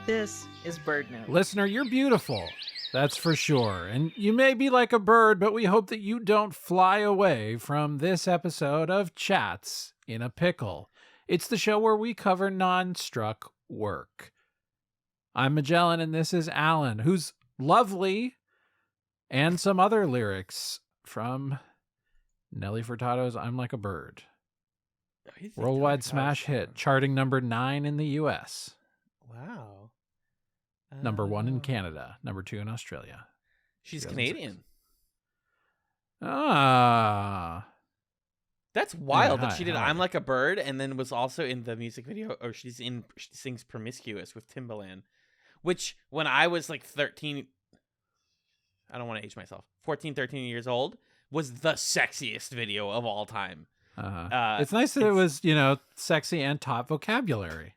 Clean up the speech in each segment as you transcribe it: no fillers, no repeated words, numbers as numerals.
This is Bird Note. Listener, you're beautiful. That's for sure. And you may be like a bird, but we hope that you don't fly away from this episode of Chatz in a Pickle. It's the show where we cover non-struck work. I'm Magellan, and this is Alan, who's lovely, and some other lyrics from Nelly Furtado's I'm Like a Bird. Worldwide smash hit, charting number 9 in the U.S. Wow. Number 1 in Canada, number 2 in Australia. She's Canadian. Ah. That's wild Yeah, that she did hi. I'm Like a Bird and then was also in the music video, or she sings Promiscuous with Timbaland, which when I was like 13, I don't want to age myself, 14, 13 years old, was the sexiest video of all time. It's nice that it was, sexy and top vocabulary.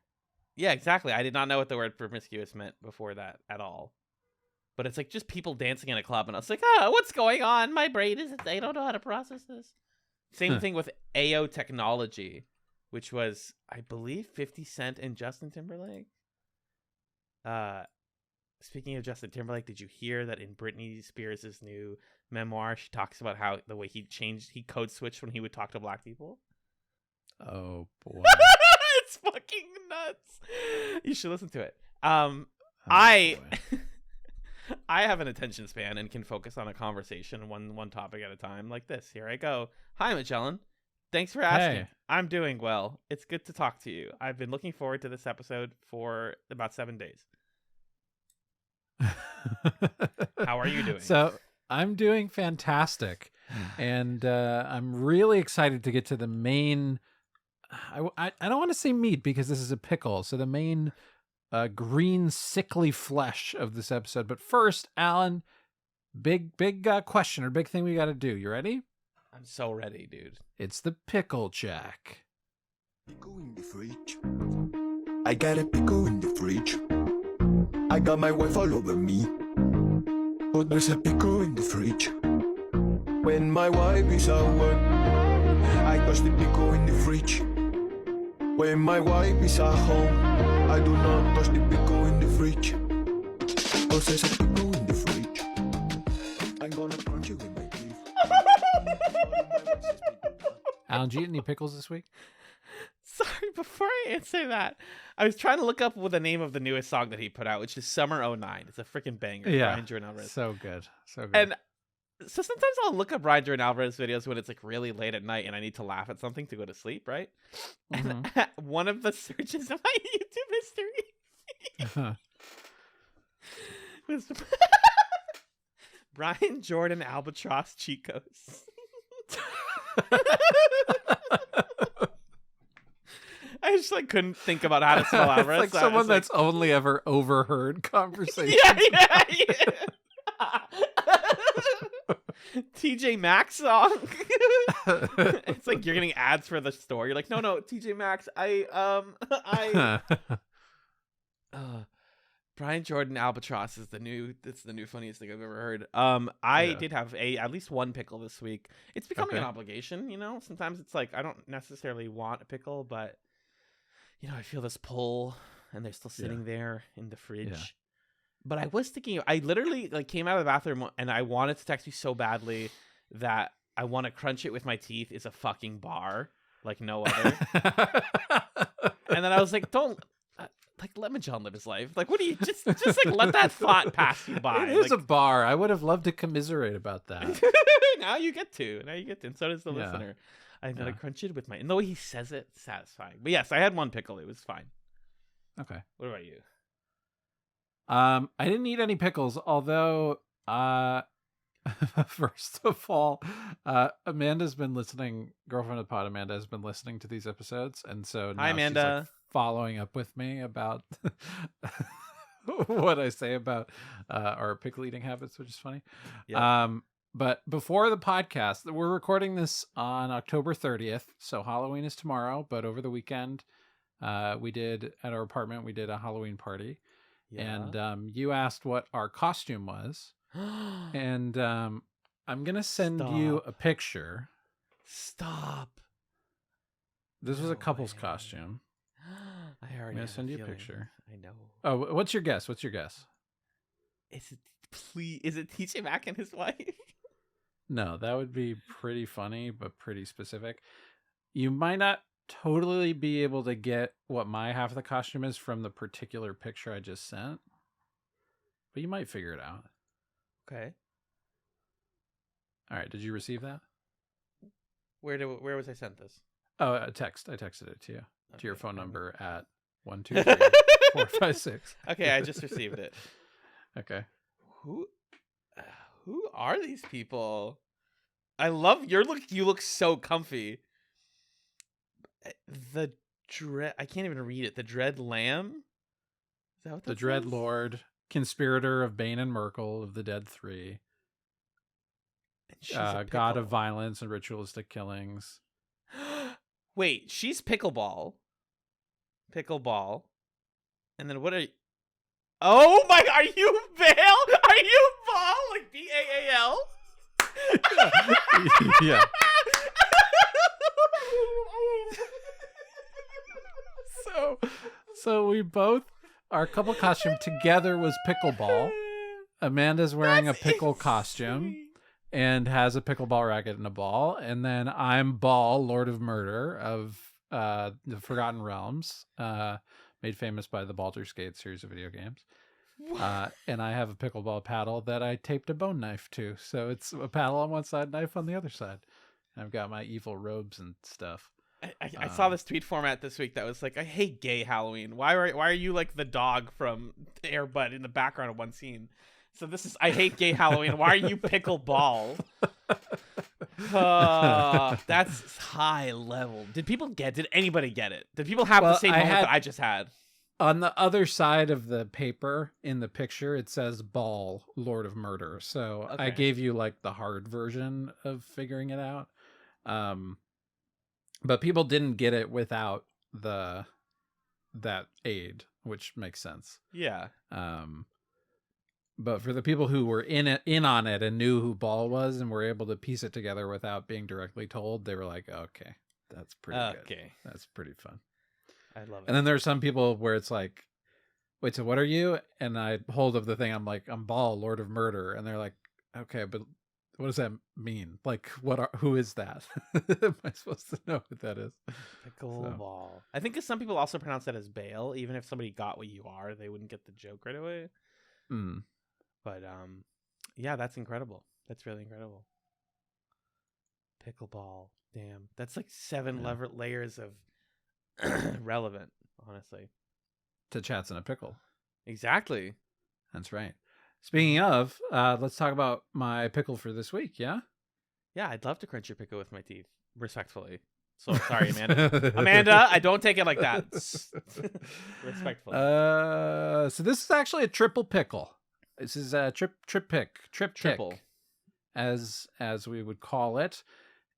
Yeah, exactly. I did not know what the word promiscuous meant before that at all. But it's like just people dancing in a club, and I was like, what's going on? My brain I don't know how to process this. Same thing with AO Technology, which was, I believe, 50 Cent and Justin Timberlake. Speaking of Justin Timberlake, did you hear that in Britney Spears' new memoir, she talks about how the way he code switched when he would talk to black people? Oh, boy. It's fucking nuts. You should listen to it. Oh, I boy. I have an attention span and can focus on a conversation one topic at a time like this. Here I go. Hi, Magellan. Thanks for asking. Hey. I'm doing well. It's good to talk to you. I've been looking forward to this episode for about 7 days. How are you doing? So I'm doing fantastic. And I'm really excited to get to the main... I don't want to say meat because this is a pickle. So the main green sickly flesh of this episode. But first, Alan, big question or big thing we got to do. You ready? I'm so ready, dude. It's the pickle check. Pickle in the fridge. I got a pickle in the fridge. I got my wife all over me. But there's a pickle in the fridge. When my wife is at work, I touch the pickle in the fridge. When my wife is at home, I do not touch the pickle in the fridge. Cause there's a pickle in the fridge. I'm gonna crunch it with my teeth. Alan, did you eat any pickles this week? Sorry, before I answer that, I was trying to look up what the name of the newest song that he put out, which is Summer '09. It's a freaking banger. Yeah. Ryan Jordan Alvarez. So good. So good. And so sometimes I'll look up Ryan Jordan Alvarez videos when it's like really late at night and I need to laugh at something to go to sleep, right? And one of the searches in my YouTube history was Ryan Jordan Albatross cheat codes. I just couldn't think about how to spell Alvarez. It's like someone that's only ever overheard conversation. Yeah. TJ Maxx song. It's like you're getting ads for the store. You're like, no, TJ Maxx. Brian Jordan Albatross is the new funniest thing I've ever heard. I did have at least one pickle this week. It's becoming an obligation, Sometimes it's like I don't necessarily want a pickle, but I feel this pull and they're still sitting there in the fridge. Yeah. But I was thinking, I literally came out of the bathroom and I wanted to text you so badly that I want to crunch it with my teeth is a fucking bar like no other. And then I was like, don't let Magellan live his life. What do you just let that thought pass you by? It is a bar. I would have loved to commiserate about that. Now you get to, and so does the listener. I'm gonna crunch it with my. And the way he says it, satisfying. But yes, I had one pickle. It was fine. Okay. What about you? I didn't eat any pickles, although first of all, Amanda's been listening. Girlfriend of the pod, Amanda, has been listening to these episodes, and so now hi, Amanda. She's following up with me about what I say about our pickle eating habits, which is funny. Yep. But before the podcast, we're recording this on October 30th, so Halloween is tomorrow. But over the weekend, we did at our apartment, we did a Halloween party. Yeah. And you asked what our costume was. And I'm going to send you a picture. Stop. This was a couple's costume. I already I'm gonna have send you a feeling. picture. I know. Oh, what's your guess? What's your guess? Is it TJ Maxx and his wife? No, that would be pretty funny, but pretty specific. You might not totally be able to get what my half of the costume is from the particular picture I just sent, but you might figure it out. Okay. All right. Did you receive that? Where was I sent this? Oh, a text. I texted it to you, to your Okay, phone hold on. number at 123 456. Okay, I just received it. Okay. Who are these people? I love your look. You look so comfy. The dread. I can't even read it. The Dread Lamb. Is that what that The Dread says? Lord, conspirator of Bane and Merkel of the Dead Three, And she's a god of pickle. violence and ritualistic killings. Wait, she's Pickleball. Pickleball. And then what are you? Oh my! Are you Bale? Are you Ball? Like Baal? Yeah. So we both, our couple costume together was Pickleball. Amanda's wearing a pickle costume and has a pickleball racket and a ball. And then I'm Ball, Lord of Murder of the Forgotten Realms, made famous by the Baldur's Gate series of video games. And I have a pickleball paddle that I taped a bone knife to. So it's a paddle on one side, knife on the other side. And I've got my evil robes and stuff. I saw this tweet format this week that was like, I hate gay Halloween. Why are you like the dog from Air Bud in the background of one scene? So this is, I hate gay Halloween. Why are you Pickleball? That's high level. Did anybody get it? Did people have the same moment that I just had? On the other side of the paper in the picture, it says Ball, Lord of Murder. So I gave you like the hard version of figuring it out. But people didn't get it without that aid, which makes sense. Yeah. But for the people who were in on it and knew who Ball was and were able to piece it together without being directly told, they were like, okay, that's pretty good. That's pretty fun. I love it. And then there are some people where it's like, wait, so what are you? And I hold up the thing. I'm like, I'm Ball, Lord of Murder. And they're like, okay, but what does that mean? Like, who is that? Am I supposed to know what that is? Pickleball. I think some people also pronounce that as Bale. Even if somebody got what you are, they wouldn't get the joke right away. But yeah, that's incredible. That's really incredible. Pickleball. Damn, that's like 7 layers of relevant, honestly. To Chatz in a Pickle. Exactly. That's right. Speaking of, let's talk about my pickle for this week, yeah? Yeah, I'd love to crunch your pickle with my teeth, respectfully. So sorry, Amanda. Amanda, I don't take it like that. Respectfully. So this is actually a triple pickle. This is a triple, as we would call it.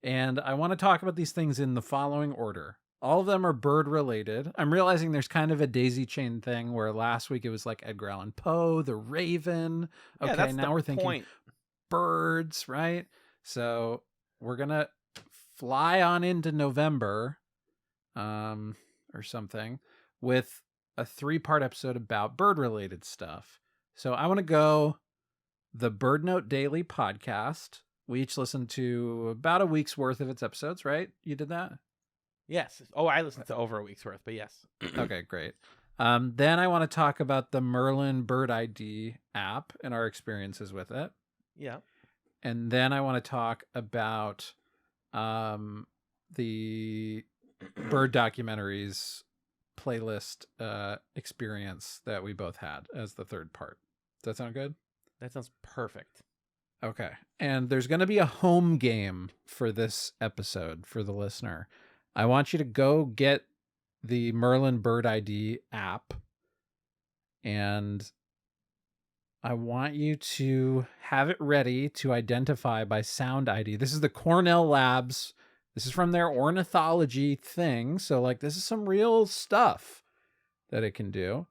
And I want to talk about these things in the following order. All of them are bird related. I'm realizing there's kind of a daisy chain thing where last week it was like Edgar Allan Poe, the Raven. Okay, yeah, now we're thinking birds, right? So we're going to fly on into November or something with a 3-part episode about bird related stuff. So I want to go the Bird Note Daily podcast. We each listened to about a week's worth of its episodes, right? You did that? Yes. Oh, I listened to over a week's worth, but yes. Okay, great. Then I want to talk about the Merlin Bird ID app and our experiences with it. Yeah. And then I want to talk about the bird documentaries playlist experience that we both had as the third part. Does that sound good? That sounds perfect. Okay. And there's going to be a home game for this episode for the listener. I want you to go get the Merlin Bird ID app, and I want you to have it ready to identify by sound ID. This is the Cornell Labs. This is from their ornithology thing. So like this is some real stuff that it can do.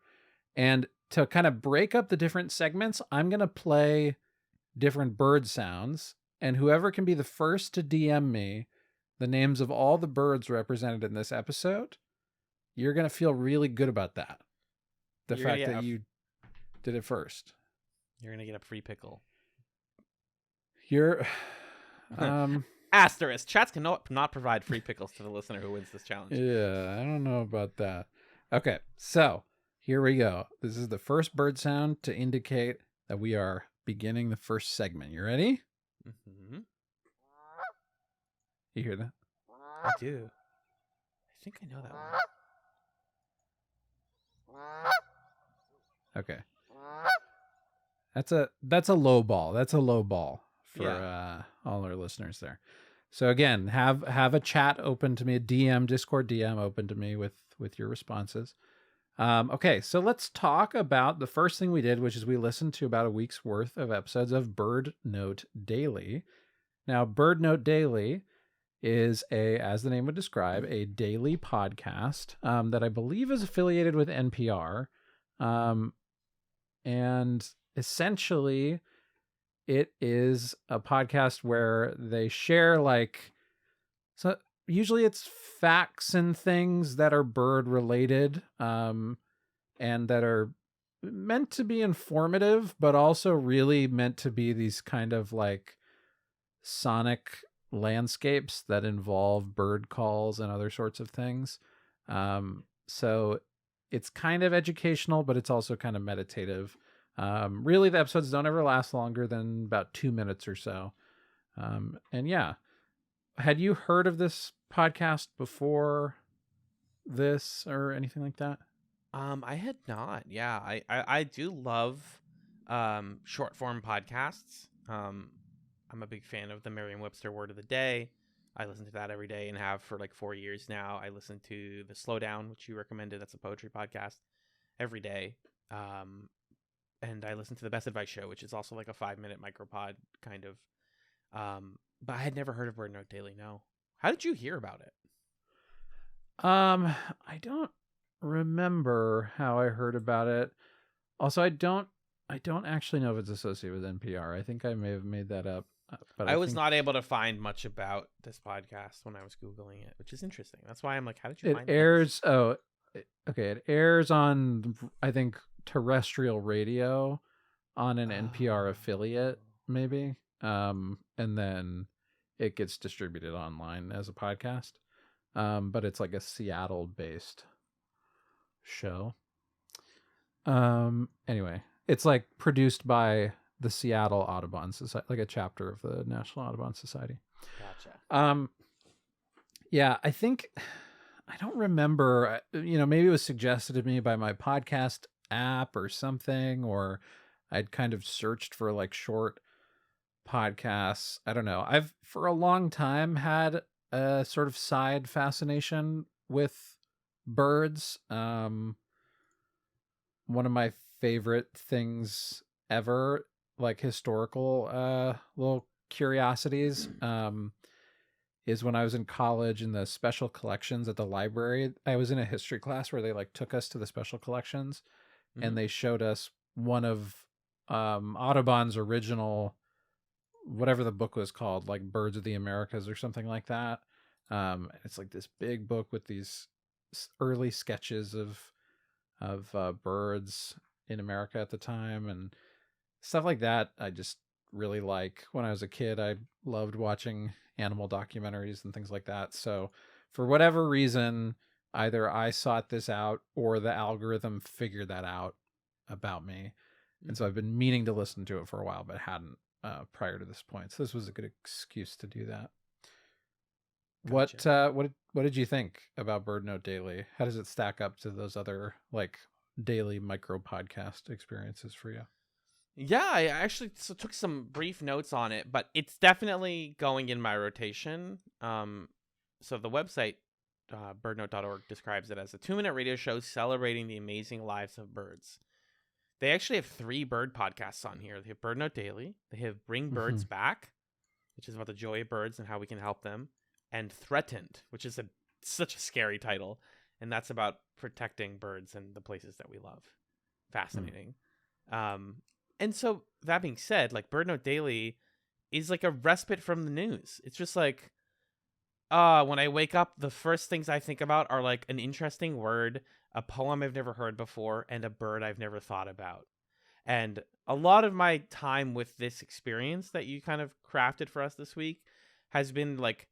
And to kind of break up the different segments, I'm going to play different bird sounds, and whoever can be the first to DM me the names of all the birds represented in this episode, you're going to feel really good about that. The You're fact that you did it first. You're going to get a free pickle. You're... Asterisk. Chatz cannot provide free pickles to the listener who wins this challenge. Yeah, I don't know about that. Okay, so here we go. This is the first bird sound to indicate that we are beginning the first segment. You ready? Mm-hmm. You hear that? I do. I think I know that one. Okay. That's a low ball. That's a low ball for all our listeners there. So again, have a chat open to me, a DM, Discord DM open to me with your responses. Okay, so let's talk about the first thing we did, which is we listened to about a week's worth of episodes of Bird Note Daily. Now, Bird Note Daily is as the name would describe, a daily podcast that I believe is affiliated with NPR. And essentially, it is a podcast where they share so usually it's facts and things that are bird related, and that are meant to be informative, but also really meant to be these kind of sonic landscapes that involve bird calls and other sorts of things. So it's kind of educational, but it's also kind of meditative. Really, the episodes don't ever last longer than about 2 minutes or so. And yeah, had you heard of this podcast before this or anything like that? I had not. Yeah, I do love short form podcasts. I'm a big fan of the Merriam-Webster Word of the Day. I listen to that every day and have for 4 years now. I listen to The Slowdown, which you recommended. That's a poetry podcast, every day. And I listen to The Best Advice Show, which is also a 5-minute micropod kind of. But I had never heard of Bird Note Daily. No. How did you hear about it? I don't remember how I heard about it. Also, I don't actually know if it's associated with NPR. I think I may have made that up. But I was not able to find much about this podcast when I was Googling it, which is interesting. That's why I'm like, how did you find it? It airs on, I think, terrestrial radio on an NPR affiliate, maybe. And then it gets distributed online as a podcast. But it's a Seattle-based show. Anyway, it's produced by the Seattle Audubon Society, a chapter of the National Audubon Society. Gotcha. Yeah, I don't remember, maybe it was suggested to me by my podcast app or something, or I'd kind of searched for short podcasts. I don't know. I've for a long time had a sort of side fascination with birds. One of my favorite things ever, historical little curiosities, is when I was in college in the special collections at the library. I was in a history class where they took us to the special collections, and they showed us one of Audubon's original, whatever the book was called, Birds of the Americas or something like that. It's this big book with these early sketches of birds in America at the time and stuff like that. I just really like. When I was a kid, I loved watching animal documentaries and things like that. So for whatever reason, either I sought this out or the algorithm figured that out about me. And so I've been meaning to listen to it for a while, but hadn't prior to this point. So this was a good excuse to do that. Gotcha. What did you think about Bird Note Daily? How does it stack up to those other daily micro podcast experiences for you? Yeah, I actually took some brief notes on it, but it's definitely going in my rotation. So the website, birdnote.org, describes it as a 2-minute radio show celebrating the amazing lives of birds. They actually have 3 bird podcasts on here. They have Bird Note Daily. They have Bring Birds Back, which is about the joy of birds and how we can help them. And Threatened, which is such a scary title. And that's about protecting birds and the places that we love. Fascinating. And so that being said, Bird Note Daily is a respite from the news. It's just When I wake up, the first things I think about are like an interesting word, a poem I've never heard before, and a bird I've never thought about. And a lot of my time with this experience that you kind of crafted for us this week has been like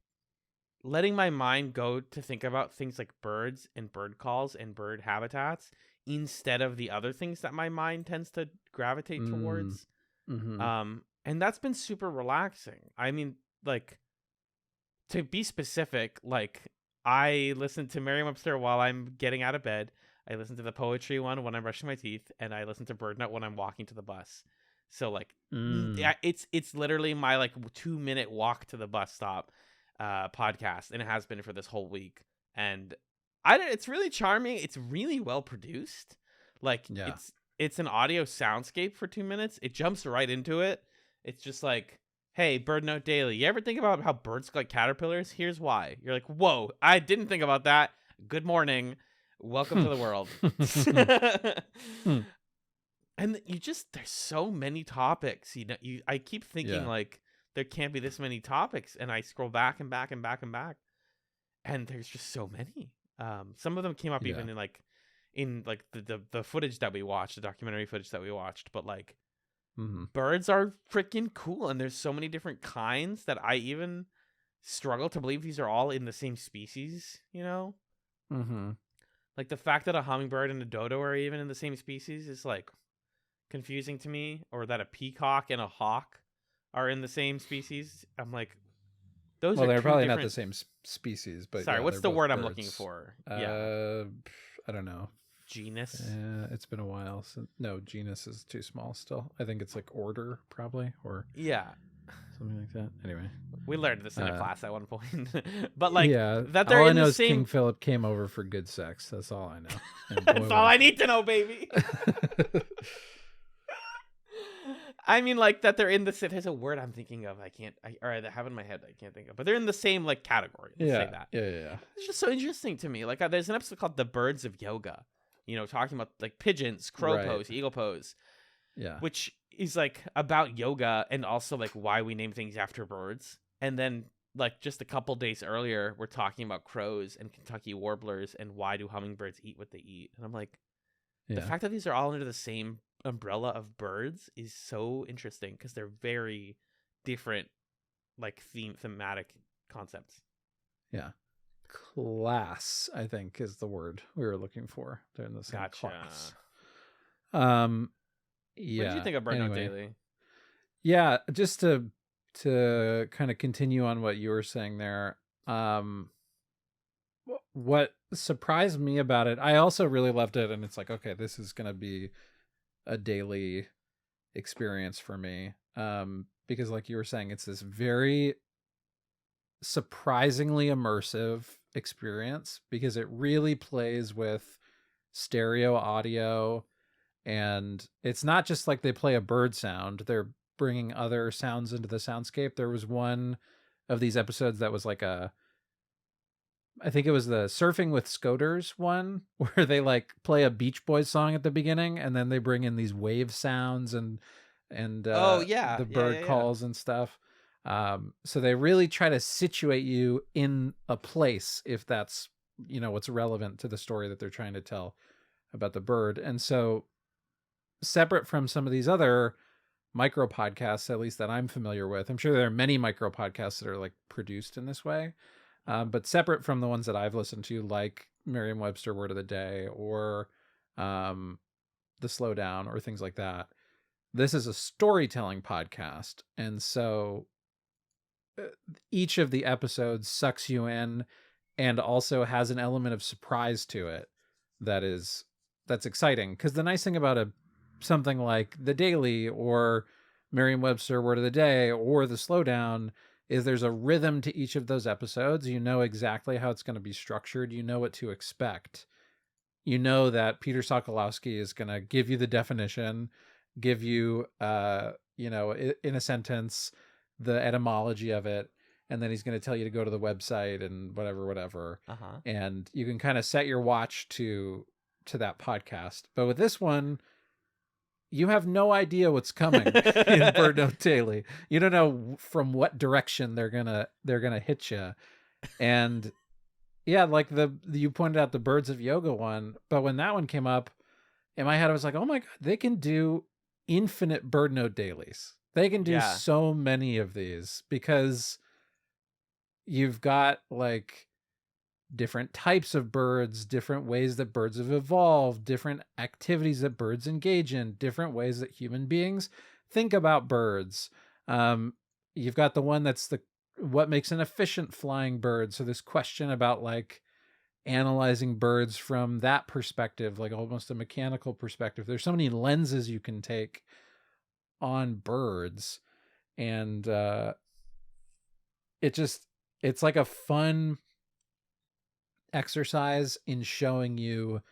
letting my mind go to think about things like birds and bird calls and bird habitats instead of the other things that my mind tends to gravitate towards. And that's been super relaxing. I mean, like, to be specific, like, I listen to Merriam-Webster while I'm getting out of bed. I listen to the poetry one when I'm brushing my teeth, and I listen to BirdNut when I'm walking to the bus. So like, yeah, it's literally my like 2-minute walk to the bus stop podcast, and it has been for this whole week. And it's really charming. It's really well produced. Like, it's an audio soundscape for 2 minutes. It jumps right into it. It's just like, hey, Bird Note Daily, you ever think about how birds look like caterpillars? Here's why. You're like, whoa, I didn't think about that. Good morning. Welcome to the world. And there's so many topics. I keep thinking like there can't be this many topics, and I scroll back and back and back and back, and there's just so many. Some of them came up even in the footage that we watched, the documentary footage that we watched, but like birds are freaking cool, and there's so many different kinds that I even struggle to believe these are all in the same species, you know? Like the fact that a hummingbird and a dodo are even in the same species is like confusing to me, or that a peacock and a hawk are in the same species. I'm like, they're probably not the same species, but sorry, what's the word I'm looking for? I don't know. Genus. It's been a while. No, genus is too small still. I think it's like order probably, or something like that. Anyway, we learned this in a class at one point. But like, that they're all in I know the same. King Philip came over for good sex. That's all I know. That's all I need to know, baby. I mean, like, that they're in the same. There's a word I'm thinking of. I have in my head. I can't think of. But they're in the same like category. Let's say that. Yeah. It's just so interesting to me. Like, there's an episode called "The Birds of Yoga." You know, talking about like pigeons, crow pose, eagle pose. Yeah. Which is like about yoga and also like why we name things after birds. And then like just a couple days earlier, we're talking about crows and Kentucky warblers and why do hummingbirds eat what they eat. And I'm like, the fact that these are all under the same umbrella of birds is so interesting because they're very different, like thematic concepts. Yeah. Class, I think, is the word we were looking for. They're in the same class. What did you think of Bird Note Daily? Yeah, just to kind of continue on what you were saying there. What surprised me about it, I also really loved it, and it's like, okay, this is going to be a daily experience for me. Because like you were saying, it's this very surprisingly immersive experience because it really plays with stereo audio, and it's not just like they play a bird sound, they're bringing other sounds into the soundscape. There was one of these episodes that was like I think it was the Surfing with Scoters one, where they like play a Beach Boys song at the beginning and then they bring in these wave sounds and the bird calls and stuff. So they really try to situate you in a place if that's, you know, what's relevant to the story that they're trying to tell about the bird. And so separate from some of these other micro podcasts, at least that I'm familiar with, I'm sure there are many micro podcasts that are like produced in this way. But separate from the ones that I've listened to, like Merriam-Webster Word of the Day or The Slowdown or things like that, this is a storytelling podcast. And so each of the episodes sucks you in and also has an element of surprise to it that's exciting. Because the nice thing about something like The Daily or Merriam-Webster Word of the Day or The Slowdown is there's a rhythm to each of those episodes. You know exactly how it's going to be structured. You know what to expect. You know that Peter Sokolowski is going to give you the definition, give you, in a sentence, the etymology of it, and then he's going to tell you to go to the website and whatever. And you can kind of set your watch to that podcast. But with this one, you have no idea what's coming in Bird Note Daily. You don't know from what direction they're gonna hit you, And yeah, like you pointed out the Birds of Yoga one, but when that one came up in my head, I was like, oh my God, they can do infinite bird note dailies. They can do Yeah. so many of these because you've got like different types of birds, different ways that birds have evolved, different activities that birds engage in, different ways that human beings think about birds. You've got the one that's what makes an efficient flying bird. So this question about like analyzing birds from that perspective, like almost a mechanical perspective. There's so many lenses you can take on birds, and it's like a fun exercise in showing you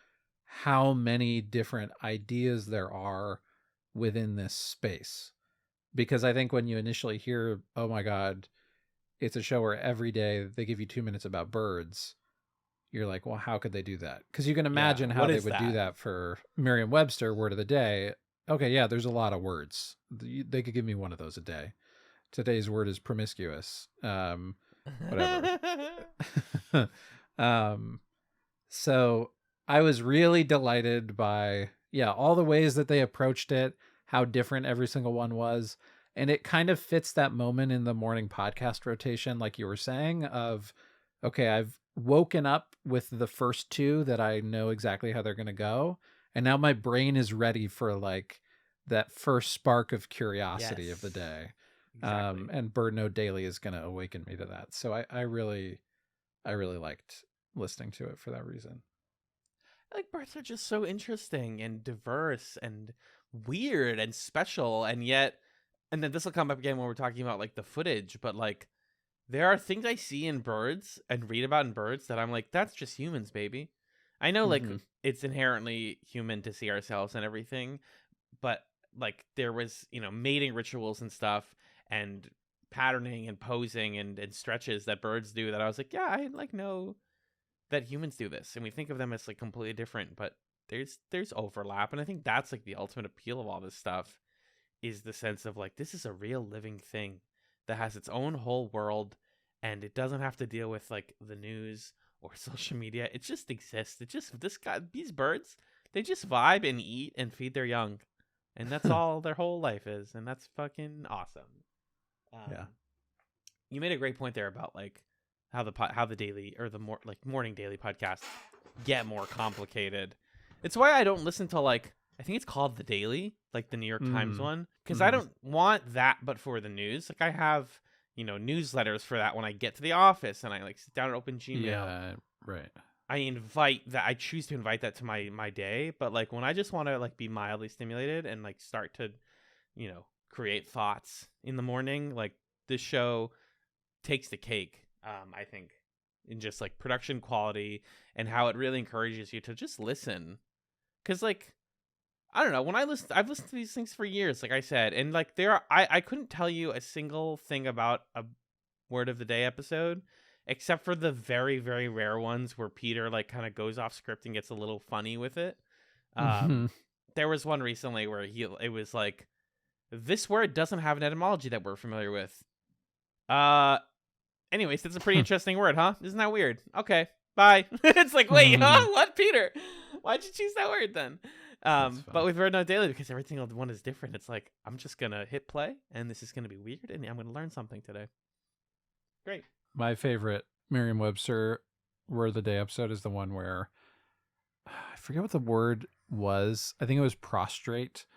how many different ideas there are within this space. Because I think when you initially hear, oh my God, it's a show where every day they give you 2 minutes about birds, you're like, well, how could they do that? Because you can imagine how they would do that for Merriam-Webster word of the day. Okay, yeah, there's a lot of words. They could give me one of those a day. Today's word is promiscuous. Whatever. So I was really delighted by, all the ways that they approached it, how different every single one was. And it kind of fits that moment in the morning podcast rotation, like you were saying, of, okay, I've woken up with the first two that I know exactly how they're going to go. And now my brain is ready for like that first spark of curiosity of the day. Exactly. And Bird Note Daily is going to awaken me to that. So I really liked listening to it for that reason. Like, birds are just so interesting and diverse and weird and special, and yet, and then this will come up again when we're talking about like the footage, but like there are things I see in birds and read about in birds that I'm like, that's just humans, baby. I know like it's inherently human to see ourselves and everything, but like there was, mating rituals and stuff and patterning and posing and stretches that birds do that I was like, yeah, I like know that humans do this and we think of them as like completely different, but there's overlap. And I think that's like the ultimate appeal of all this stuff, is the sense of like, this is a real living thing that has its own whole world, and it doesn't have to deal with like the news or social media. It just exists. These birds, they just vibe and eat and feed their young, and that's all their whole life is, and that's fucking awesome. Yeah, you made a great point there about like how the daily or the morning daily podcasts get more complicated. It's why I don't listen to like, I think it's called The Daily, like the New York Times one, because I don't want that, but for the news. Like I have, newsletters for that when I get to the office and I like sit down and open Gmail. Yeah, right. I choose to invite that to my day, but like when I just want to like be mildly stimulated and like start to, create thoughts in the morning, like this show takes the cake, I think, in just like production quality and how it really encourages you to just listen. Because like, I don't know, when I've listened to these things for years, like I said, and like I couldn't tell you a single thing about a word of the day episode, except for the very, very rare ones where Peter like kind of goes off script and gets a little funny with it. There was one recently where it was like, this word doesn't have an etymology that we're familiar with. Anyways, that's a pretty interesting word, huh? Isn't that weird? Okay, bye. It's like, wait, huh? What, Peter? Why'd you choose that word then? But with Bird Note Daily, because every single one is different, it's like, I'm just gonna hit play, and this is gonna be weird, and I'm gonna learn something today. Great. My favorite Merriam-Webster word of the day episode is the one where I forget what the word was. I think it was prostrate,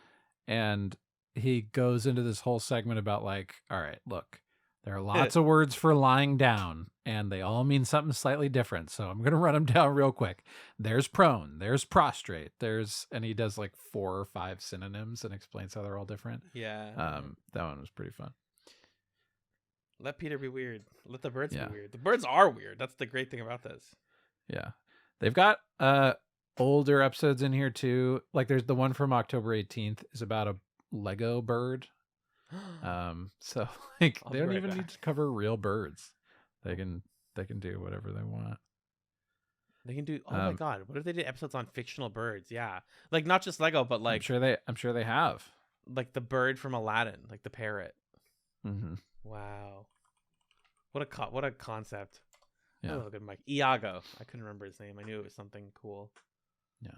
and he goes into this whole segment about like, all right, look, there are lots of words for lying down, and they all mean something slightly different. So I'm going to run them down real quick. There's prone, there's prostrate, and he does like 4 or 5 synonyms and explains how they're all different. Yeah. That one was pretty fun. Let Peter be weird. Let the birds be weird. The birds are weird. That's the great thing about this. Yeah. They've got older episodes in here too. Like there's the one from October 18th is about a Lego bird. So like they don't even need to cover real birds. They can do whatever they want. They can do. Oh my god! What if they did episodes on fictional birds? Yeah, like not just Lego, but like I'm sure they have. Like the bird from Aladdin, like the parrot. Mm-hmm. Wow, what a concept. Yeah. Oh, good mic. Iago. I couldn't remember his name. I knew it was something cool. Yeah.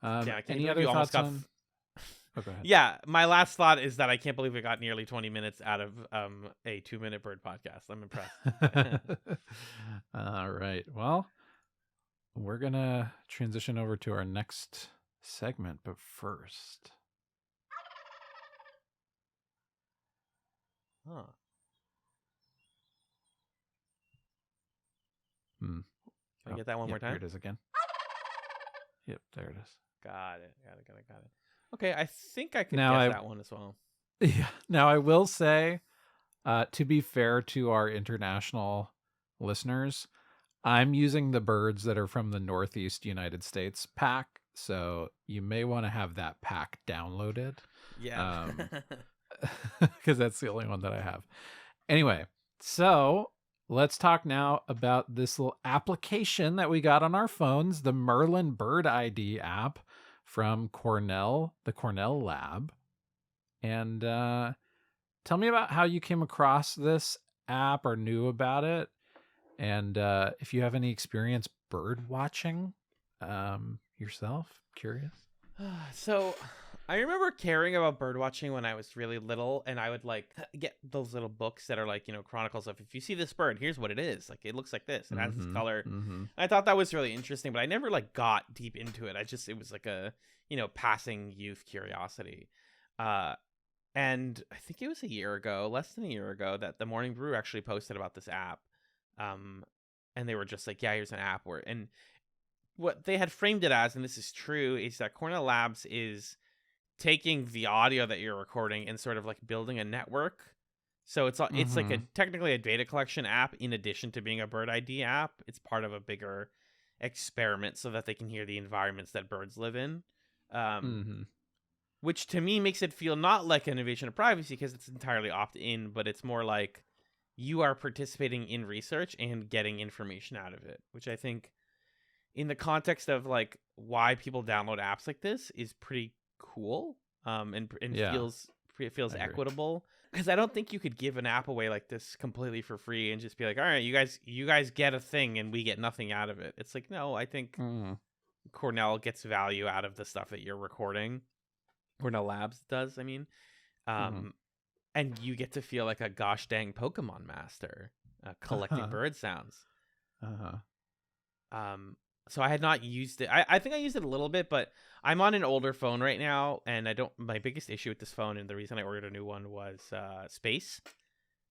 Yeah. Any other thoughts on? Oh, go ahead. Yeah, my last thought is that I can't believe we got nearly 20 minutes out of a 2-minute bird podcast. I'm impressed. All right. Well, we're going to transition over to our next segment, but first. Huh. Can I get that one more time? Here it is again. Yep, there it is. Got it. Okay, I think I could Now guess that one as well. Yeah. Now, I will say, to be fair to our international listeners, I'm using the birds that are from the Northeast United States pack, so you may want to have that pack downloaded. Yeah. Because that's the only one that I have. Anyway, so let's talk now about this little application that we got on our phones, the Merlin Bird ID app from Cornell, the Cornell Lab. And tell me about how you came across this app or knew about it. And if you have any experience bird watching yourself, curious. So I remember caring about bird watching when I was really little, and I would like get those little books that are like, chronicles of, if you see this bird, here's what it is. Like, it looks like this. It has this color. I thought that was really interesting, but I never like got deep into it. It was like a, passing youth curiosity. And I think it was less than a year ago, that the Morning Brew actually posted about this app. And they were just like, yeah, here's an app and what they had framed it as, and this is true, is that Cornell Labs is taking the audio that you're recording and sort of like building a network. So it's like technically a data collection app in addition to being a bird ID app. It's part of a bigger experiment so that they can hear the environments that birds live in. Which to me makes it feel not like an invasion of privacy because it's entirely opt-in, but it's more like you are participating in research and getting information out of it, which I think in the context of like why people download apps like this is pretty cool. And feels equitable, because I don't think you could give an app away like this completely for free and just be like, all right, you guys get a thing and we get nothing out of it. It's like, no, I think Cornell gets value out of the stuff that you're recording. Cornell Labs does, I mean. And you get to feel like a gosh dang Pokemon master collecting bird sounds. So I had not used it. I think I used it a little bit, but I'm on an older phone right now, and my biggest issue with this phone, and the reason I ordered a new one, was space.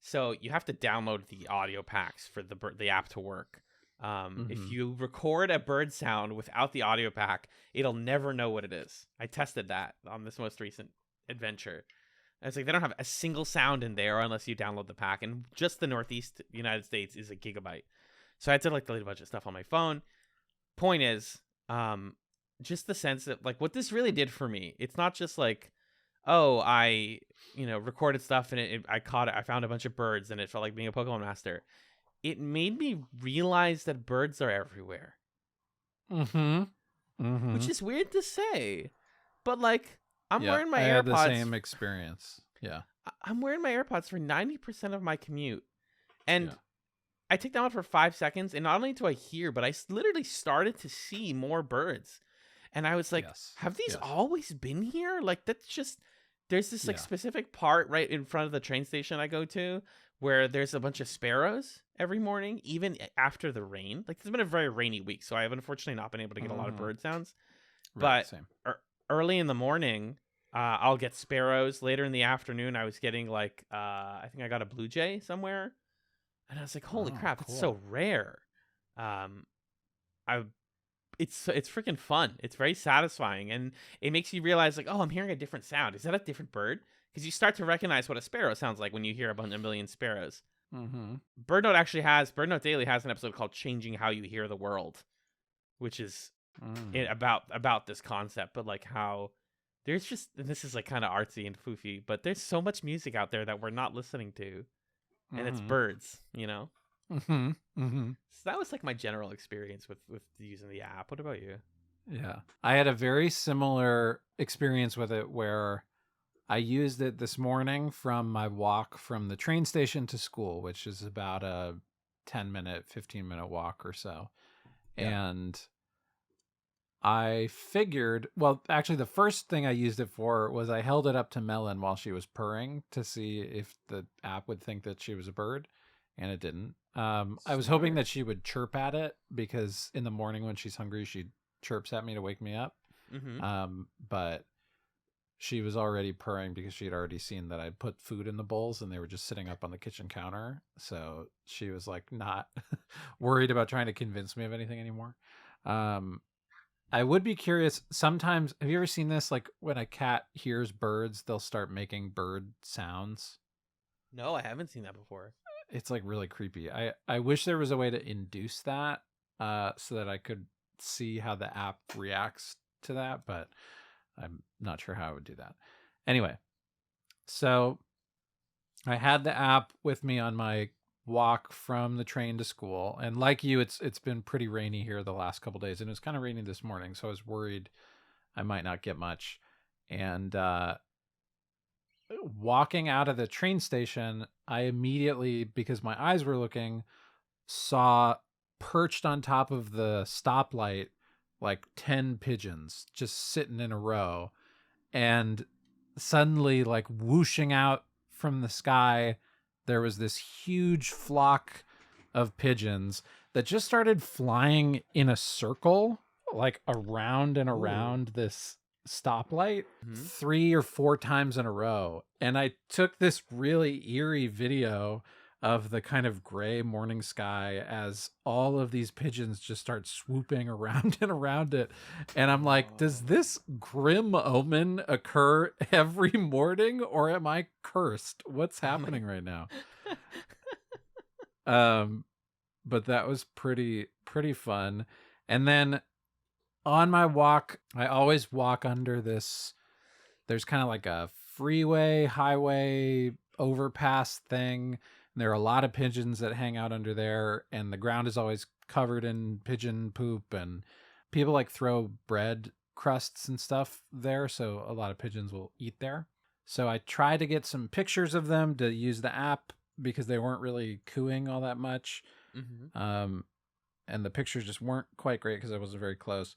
So you have to download the audio packs for the app to work. If you record a bird sound without the audio pack, it'll never know what it is. I tested that on this most recent adventure. It's like they don't have a single sound in there unless you download the pack, and just the Northeast United States is a gigabyte. So I had to like delete a bunch of stuff on my phone. Point is, just the sense that like what this really did for me, it's not just like, oh, I recorded stuff and I caught it, I found a bunch of birds and it felt like being a Pokemon master. It made me realize that birds are everywhere. Which is weird to say, but like I'm wearing my AirPods. I had the same experience. Yeah, I'm wearing my AirPods for 90% of my commute, and I take them out for 5 seconds, and not only do I hear, but I literally started to see more birds, and I was like, have these always been here? Like, that's just, there's this like specific part right in front of the train station I go to where there's a bunch of sparrows every morning, even after the rain. Like, it's been a very rainy week, so I have unfortunately not been able to get a lot of bird sounds. Right, but early in the morning, I'll get sparrows. Later in the afternoon, I was getting like, I think I got a blue jay somewhere. And I was like, holy crap, cool. It's so rare. It's freaking fun. It's very satisfying. And it makes you realize like, oh, I'm hearing a different sound. Is that a different bird? Because you start to recognize what a sparrow sounds like when you hear a million sparrows. Bird Note Daily has an episode called Changing How You Hear the World, which is about this concept, but like how there's just, and this is like kind of artsy and foofy, but there's so much music out there that we're not listening to. And it's birds, So that was like my general experience with using the app. What about you? Yeah, I had a very similar experience with it where I used it this morning from my walk from the train station to school, which is about a 10-minute, 15-minute walk or so. Yeah. And I figured, well, actually the first thing I used it for was I held it up to Melon while she was purring to see if the app would think that she was a bird, and it didn't. I was hoping Smart. that she would chirp at it, because in the morning when she's hungry, she chirps at me to wake me up. But she was already purring because she had already seen that I'd put food in the bowls and they were just sitting up on the kitchen counter. So she was like not worried about trying to convince me of anything anymore. I would be curious. Sometimes, have you ever seen this? Like when a cat hears birds, they'll start making bird sounds. No, I haven't seen that before. It's like really creepy. I wish there was a way to induce that so that I could see how the app reacts to that, but I'm not sure how I would do that. Anyway, so I had the app with me on my walk from the train to school, and like you, it's been pretty rainy here the last couple days, and it was kind of rainy this morning, so I was worried I might not get much. And walking out of the train station, I immediately, because my eyes were looking, saw perched on top of the stoplight like 10 pigeons just sitting in a row, and suddenly, like whooshing out from the sky, there was this huge flock of pigeons that just started flying in a circle, like around and around this stoplight 3 or 4 times in a row. And I took this really eerie video of the kind of gray morning sky as all of these pigeons just start swooping around and around it. And I'm like, does this grim omen occur every morning, or am I cursed? What's happening right now? But that was pretty fun. And then on my walk, I always walk under this, there's kind of like a freeway, highway, overpass thing. And there are a lot of pigeons that hang out under there, and the ground is always covered in pigeon poop, and people like throw bread crusts and stuff there, so a lot of pigeons will eat there. So I tried to get some pictures of them to use the app because they weren't really cooing all that much. And the pictures just weren't quite great because I wasn't very close.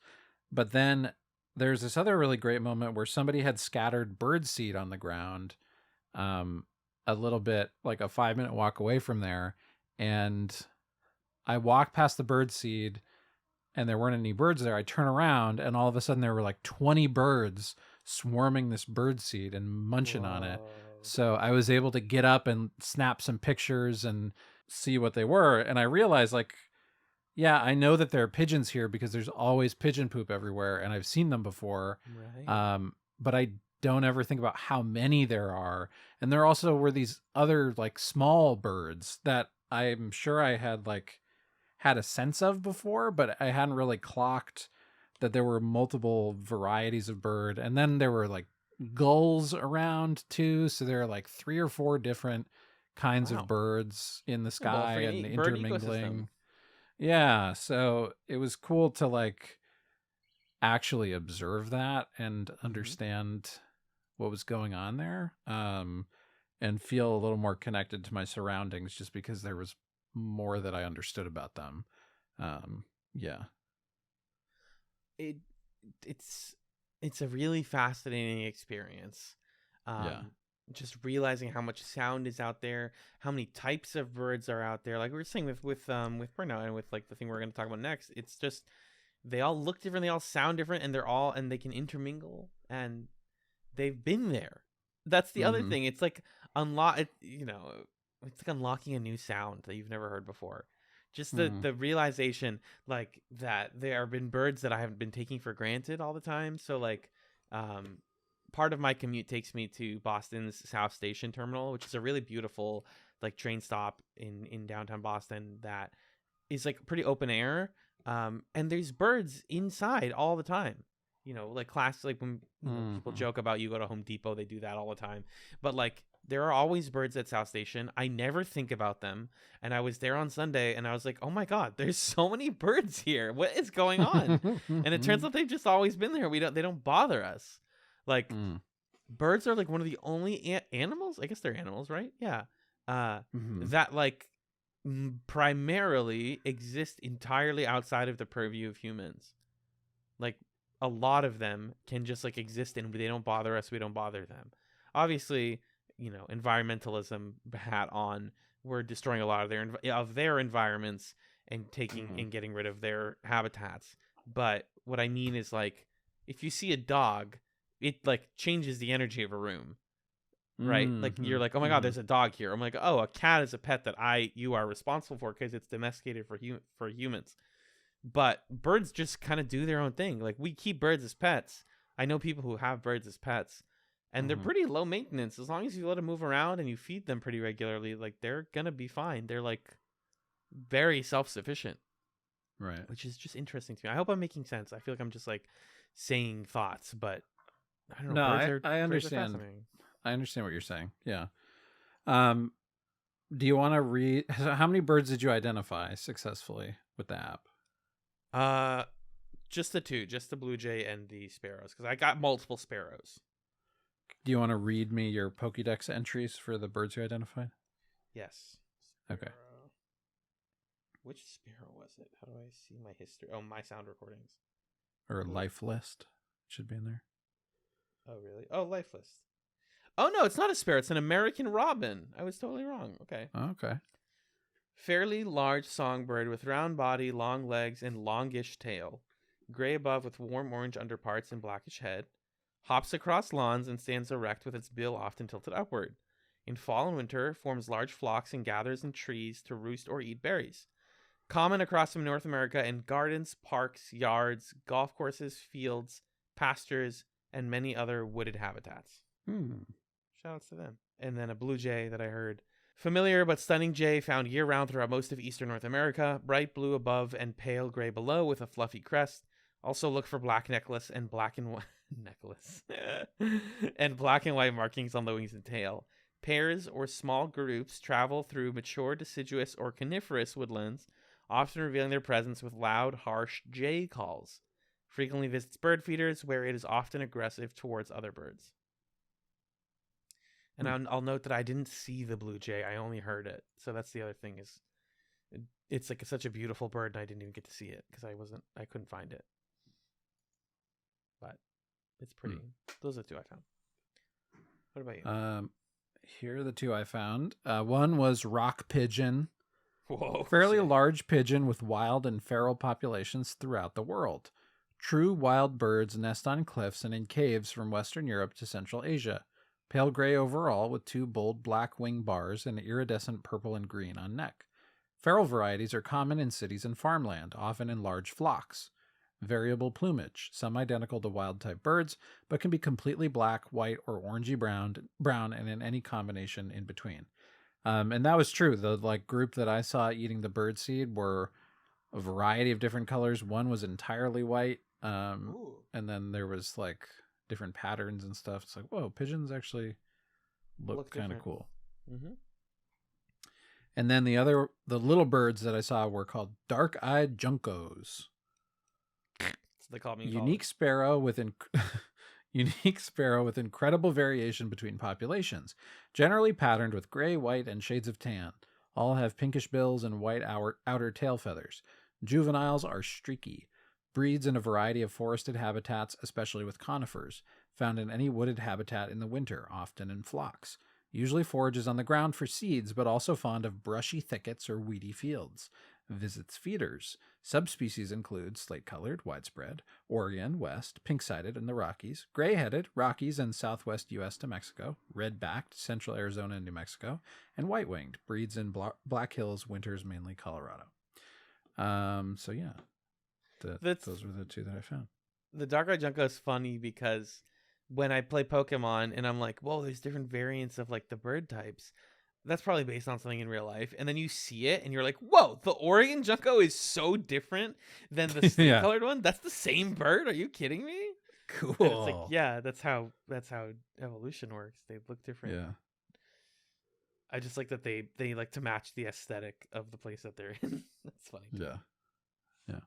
But then there's this other really great moment where somebody had scattered birdseed on the ground, a little bit, like a 5-minute walk away from there. And I walked past the birdseed and there weren't any birds there. I turn around and all of a sudden there were like 20 birds swarming this birdseed and munching on it. So I was able to get up and snap some pictures and see what they were. And I realized, like, yeah, I know that there are pigeons here because there's always pigeon poop everywhere, and I've seen them before. Right. But I don't ever think about how many there are. And there also were these other like small birds that I'm sure I had a sense of before, but I hadn't really clocked that there were multiple varieties of bird. And then there were like gulls around too. So there are like 3 or 4 different kinds of birds in the sky and intermingling. Yeah. So it was cool to like actually observe that and understand what was going on there, and feel a little more connected to my surroundings just because there was more that I understood about them. Yeah. It's a really fascinating experience. Just realizing how much sound is out there, how many types of birds are out there. Like we were saying with Bruno, and with like the thing we're going to talk about next, it's just they all look different, they all sound different, and they can intermingle, and they've been there. That's the other thing. It's like it's like unlocking a new sound that you've never heard before. Just the realization, like, that there have been birds that I haven't been taking for granted all the time. So like, part of my commute takes me to Boston's South Station Terminal, which is a really beautiful like train stop in downtown Boston that is like pretty open air. And there's birds inside all the time. Like like when people joke about you go to Home Depot, they do that all the time. But like there are always birds at South Station. I never think about them. And I was there on Sunday and I was like, oh my God, there's so many birds here. What is going on? And it turns out they've just always been there. They don't bother us. Like birds are like one of the only animals. I guess they're animals, right? Yeah. That like primarily exist entirely outside of the purview of humans. Like, a lot of them can just like exist and they don't bother us, we don't bother them. Obviously, environmentalism hat on, we're destroying a lot of their environments and taking and getting rid of their habitats. But what I mean is, like, if you see a dog, it like changes the energy of a room. Right? Like, you're like, oh my God, there's a dog here. I'm like, oh, a cat is a pet that you are responsible for because it's domesticated for humans. But birds just kind of do their own thing. Like, we keep birds as pets. I know people who have birds as pets, and they're pretty low maintenance. As long as you let them move around and you feed them pretty regularly, like, they're gonna be fine. They're like very self-sufficient, Right? which is just interesting to me. I hope I'm making sense. I feel like I'm just like saying thoughts, but I don't know. No, I I understand. I understand what you're saying. Yeah. Do you want to read? How many birds did you identify successfully with the app? Just the two, just the blue jay and the sparrows, because I got multiple sparrows. Do you want to read me your Pokédex entries for the birds you identified? Yes. Okay. Sparrow. Which sparrow was it? How do I see my history? Oh, my sound recordings. Or life list should be in there. Oh, really? Oh, life list. Oh, no, it's not a sparrow. It's an American robin. I was totally wrong. Okay. Okay. Fairly large songbird with round body, long legs, and longish tail. Gray above with warm orange underparts and blackish head. Hops across lawns and stands erect with its bill often tilted upward. In fall and winter, forms large flocks and gathers in trees to roost or eat berries. Common across North America in gardens, parks, yards, golf courses, fields, pastures, and many other wooded habitats. Shoutouts to them. And then a blue jay that I heard. Familiar but stunning jay found year-round throughout most of eastern North America, bright blue above and pale gray below with a fluffy crest. Also look for black necklace and black and white necklace and black and white markings on the wings and tail. Pairs or small groups travel through mature deciduous or coniferous woodlands, often revealing their presence with loud, harsh jay calls. Frequently visits bird feeders where it is often aggressive towards other birds. And I'll note that I didn't see the blue jay. I only heard it. So that's the other thing, is it's like such a beautiful bird and I didn't even get to see it because I couldn't find it. But it's pretty. Those are the two I found. What about you? Here are the two I found. One was rock pigeon. Whoa. Fairly large pigeon with wild and feral populations throughout the world. True wild birds nest on cliffs and in caves from Western Europe to Central Asia. Pale gray overall with two bold black wing bars and iridescent purple and green on neck. Feral varieties are common in cities and farmland, often in large flocks. Variable plumage, some identical to wild-type birds, but can be completely black, white, or orangey brown, and in any combination in between. And that was true. The group that I saw eating the birdseed were a variety of different colors. One was entirely white, and then there was different patterns and stuff. It's like, whoa, pigeons actually look kind of cool. Mm-hmm. And then the little birds that I saw were called dark-eyed juncos. So they call me unique sparrow with incredible variation between populations, generally patterned with gray, white, and shades of tan. All have pinkish bills and white outer tail feathers. Juveniles are streaky. Breeds in a variety of forested habitats, especially with conifers. Found in any wooded habitat in the winter, often in flocks. Usually forages on the ground for seeds, but also fond of brushy thickets or weedy fields. Visits feeders. Subspecies include slate-colored, widespread, Oregon, West, pink-sided in the Rockies, gray-headed, Rockies and southwest U.S. to Mexico, red-backed, central Arizona and New Mexico, and white-winged. Breeds in Black Hills, winters mainly Colorado. So yeah, those were the two that I found. The dark-eyed junco is funny because when I play Pokemon and I'm like, whoa, there's different variants of the bird types. That's probably based on something in real life. And then you see it and you're like, whoa, the Oregon junco is so different than the slate-colored one. That's the same bird. Are you kidding me? Cool. And it's like, yeah, that's how evolution works. They look different. Yeah. I just like that they like to match the aesthetic of the place that they're in. That's funny. Yeah. Yeah.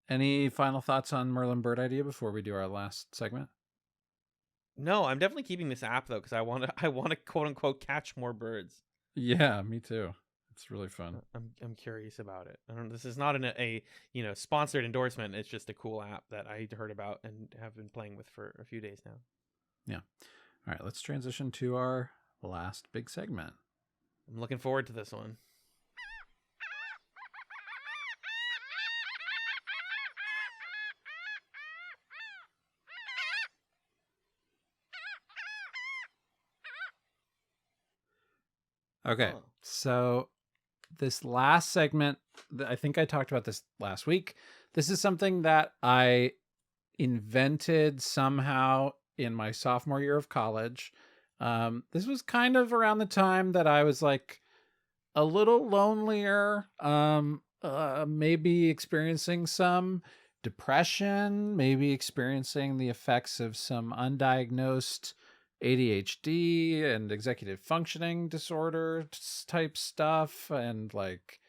Any final thoughts on Merlin Bird Idea before we do our last segment? No, I'm definitely keeping this app though because I want to quote unquote catch more birds. Yeah, me too. It's really fun. I'm curious about it. I don't. This is not a sponsored endorsement. It's just a cool app that I heard about and have been playing with for a few days now. Yeah. All right, let's transition to our last big segment. I'm looking forward to this one. Okay, so this last segment, I think I talked about this last week. This is something that I invented somehow in my sophomore year of college. This was kind of around the time that I was like a little lonelier, maybe experiencing some depression, maybe experiencing the effects of some undiagnosed ADHD and executive functioning disorder type stuff. And like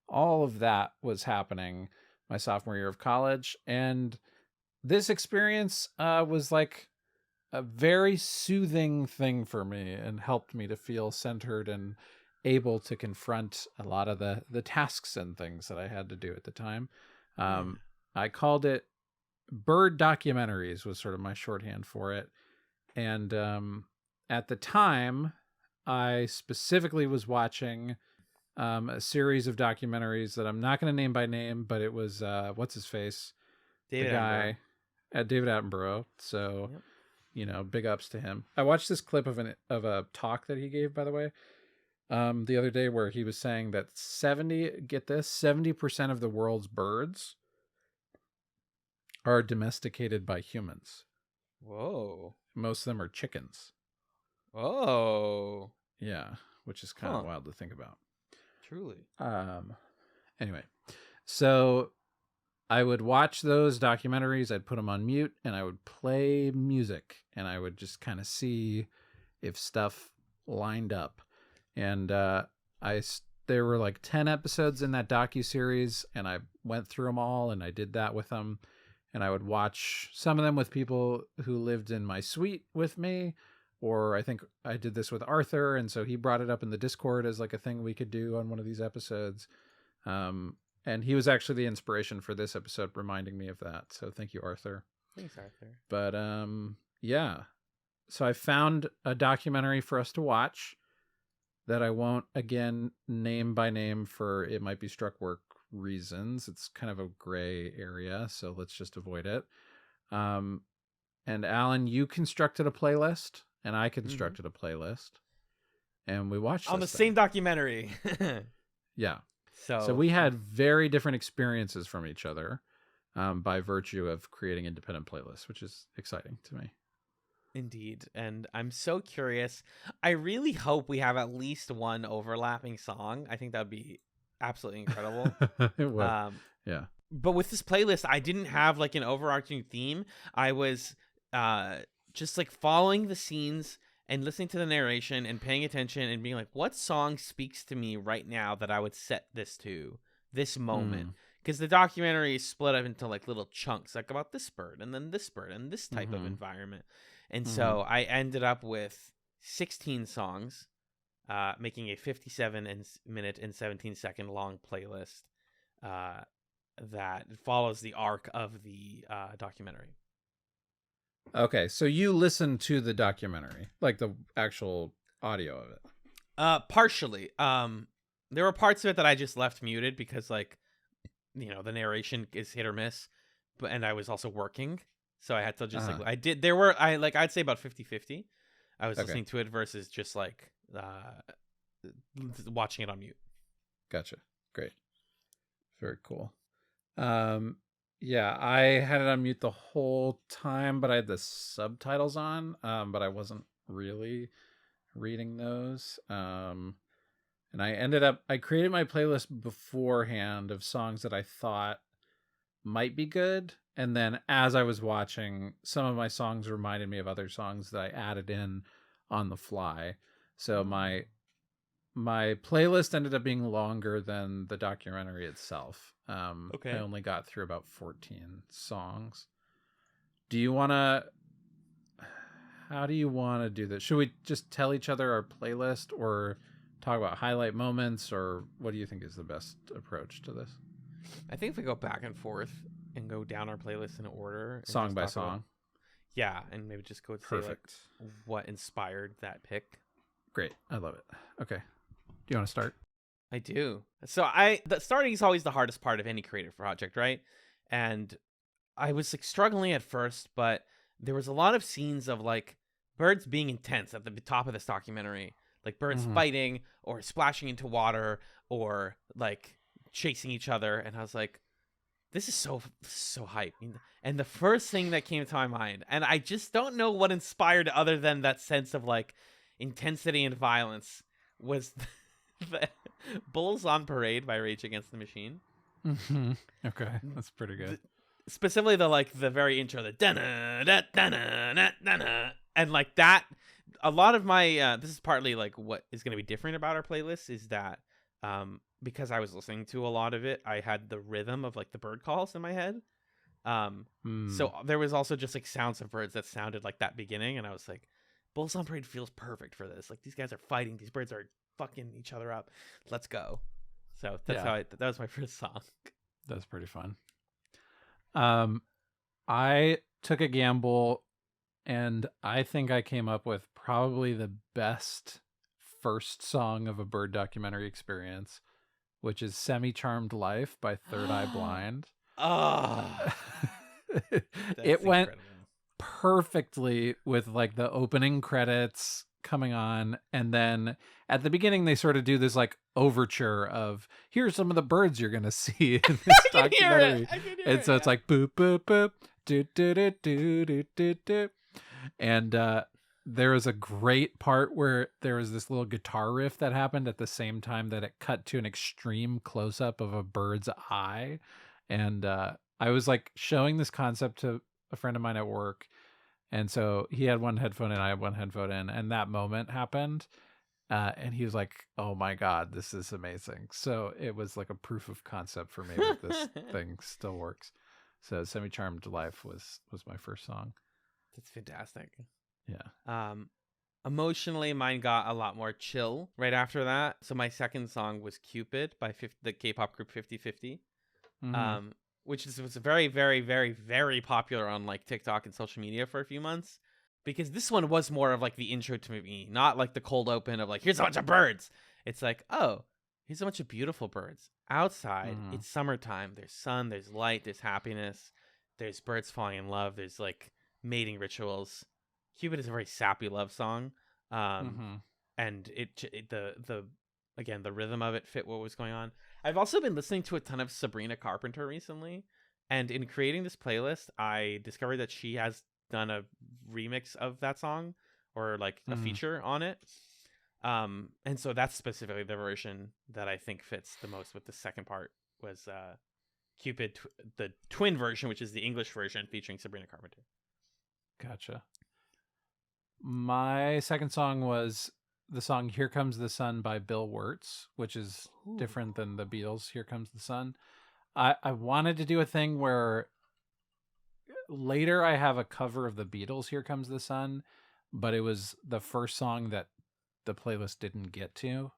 all of that was happening my sophomore year of college. And this experience was like a very soothing thing for me and helped me to feel centered and able to confront a lot of the tasks and things that I had to do at the time. I called it bird documentaries was sort of my shorthand for it. And at the time, I specifically was watching a series of documentaries that I'm not going to name by name, but it was, what's his face? David the guy at David Attenborough. So, big ups to him. I watched this clip of a talk that he gave, by the way, the other day, where he was saying that 70% of the world's birds are domesticated by humans. Whoa. Most of them are chickens. Oh. Yeah, which is kind of wild to think about. Truly. Anyway, so I would watch those documentaries, I'd put them on mute, and I would play music, and I would just kind of see if stuff lined up. And there were like 10 episodes in that docuseries, and I went through them all, and I did that with them. And I would watch some of them with people who lived in my suite with me, or I think I did this with Arthur, and so he brought it up in the Discord as like a thing we could do on one of these episodes. And he was actually the inspiration for this episode, reminding me of that. So thank you, Arthur. Thanks, Arthur. But yeah. So I found a documentary for us to watch that I won't, again, name by name for it might be struck work reasons. It's kind of a gray area, so let's just avoid it. And Alan, you constructed a playlist, and I constructed a playlist, and we watched on the thing. same documentary. Yeah. So we had very different experiences from each other by virtue of creating independent playlists, which is exciting to me. Indeed. And I'm so curious. I really hope we have at least one overlapping song. I think that would be absolutely incredible. It would. Yeah. But with this playlist, I didn't have like an overarching theme. I was just like following the scenes and listening to the narration and paying attention and being like, what song speaks to me right now that I would set this to, this moment? Because the documentary is split up into like little chunks, like about this bird and then this bird and this type of environment. And so I ended up with 16 songs, making a 57-minute and 17-second long playlist that follows the arc of the documentary. Okay, so you listened to the documentary, like the actual audio of it? Partially. There were parts of it that I just left muted because, like, the narration is hit or miss, and I was also working, so I had to just I'd say about 50-50. I was listening to it versus just like watching it on mute. Gotcha. Great. Very cool. Yeah, I had it on mute the whole time, but I had the subtitles on, but I wasn't really reading those. And I created my playlist beforehand of songs that I thought might be good. And then as I was watching, some of my songs reminded me of other songs that I added in on the fly. So my playlist ended up being longer than the documentary itself. I only got through about 14 songs. How do you want to do this? Should we just tell each other our playlist or talk about highlight moments, or what do you think is the best approach to this? I think if we go back and forth and go down our playlist in order, and Song just by talk song. about, yeah, and maybe just go say like what inspired that pick. Great. I love it. Okay. Do you want to start? I do. So the starting is always the hardest part of any creative project, right? And I was like struggling at first, but there was a lot of scenes of like birds being intense at the top of this documentary, like birds fighting or splashing into water or like chasing each other, and I was like, this is so hype. And the first thing that came to my mind, and I just don't know what inspired other than that sense of like intensity and violence, was the Bulls on Parade by Rage Against the Machine. Okay, that's pretty good. Specifically the very intro, the da-na, da, da-na, da, da-na, and like that. A lot of my this is partly like what is going to be different about our playlist is that because I was listening to a lot of it, I had the rhythm of like the bird calls in my head. So there was also just like sounds of birds that sounded like that beginning, and I was like, Bulls on Parade feels perfect for this. Like these guys are fighting, these birds are fucking each other up. Let's go. So that's how that was my first song. That's pretty fun. I took a gamble, and I think I came up with probably the best first song of a bird documentary experience, which is Semi-Charmed Life by Third Eye Blind. It went perfectly with like the opening credits coming on, and then at the beginning they sort of do this like overture of here's some of the birds you're gonna see in this documentary. And so it's like boop boop boop do do do do do do do. And there was a great part where there was this little guitar riff that happened at the same time that it cut to an extreme close-up of a bird's eye. And I was like showing this concept to a friend of mine at work, and so he had one headphone and I had one headphone in, and that moment happened, and he was like, oh my god, this is amazing. So it was like a proof of concept for me that this thing still works. So Semi-Charmed Life was my first song. That's fantastic. Yeah. Emotionally, mine got a lot more chill right after that. So my second song was Cupid by the K-pop group 50/50. Which was very, very, very, very popular on like TikTok and social media for a few months, because this one was more of like the intro to me, not like the cold open of like, here's a bunch of birds. It's like, oh, here's a bunch of beautiful birds outside. It's summertime. There's sun, there's light, there's happiness, there's birds falling in love, there's like mating rituals. Cupid is a very sappy love song. And the rhythm of it fit what was going on. I've also been listening to a ton of Sabrina Carpenter recently, and in creating this playlist, I discovered that she has done a remix of that song, or like a feature on it. And so that's specifically the version that I think fits the most with the second part, was Cupid, the twin version, which is the English version featuring Sabrina Carpenter. Gotcha. My second song was the song Here Comes the Sun by Bill Wirtz, which is different than the Beatles' Here Comes the Sun. I wanted to do a thing where later I have a cover of the Beatles' Here Comes the Sun, but it was the first song that the playlist didn't get to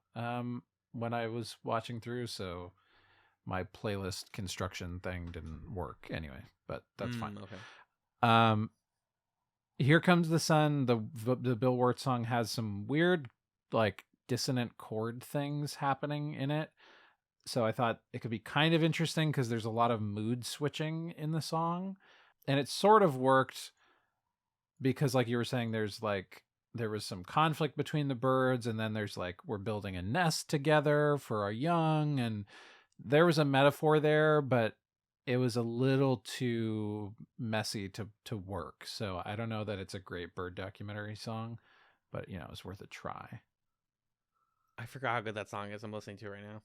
when I was watching through, so my playlist construction thing didn't work anyway, but that's fine. Okay. Here Comes the Sun, the Bill Wirtz song, has some weird like dissonant chord things happening in it. So I thought it could be kind of interesting because there's a lot of mood switching in the song. And it sort of worked because, like you were saying, there was some conflict between the birds, and then there's like, we're building a nest together for our young, and there was a metaphor there, but it was a little too messy to work. So I don't know that it's a great bird documentary song, but it's worth a try. I forgot how good that song is. I'm listening to it right now.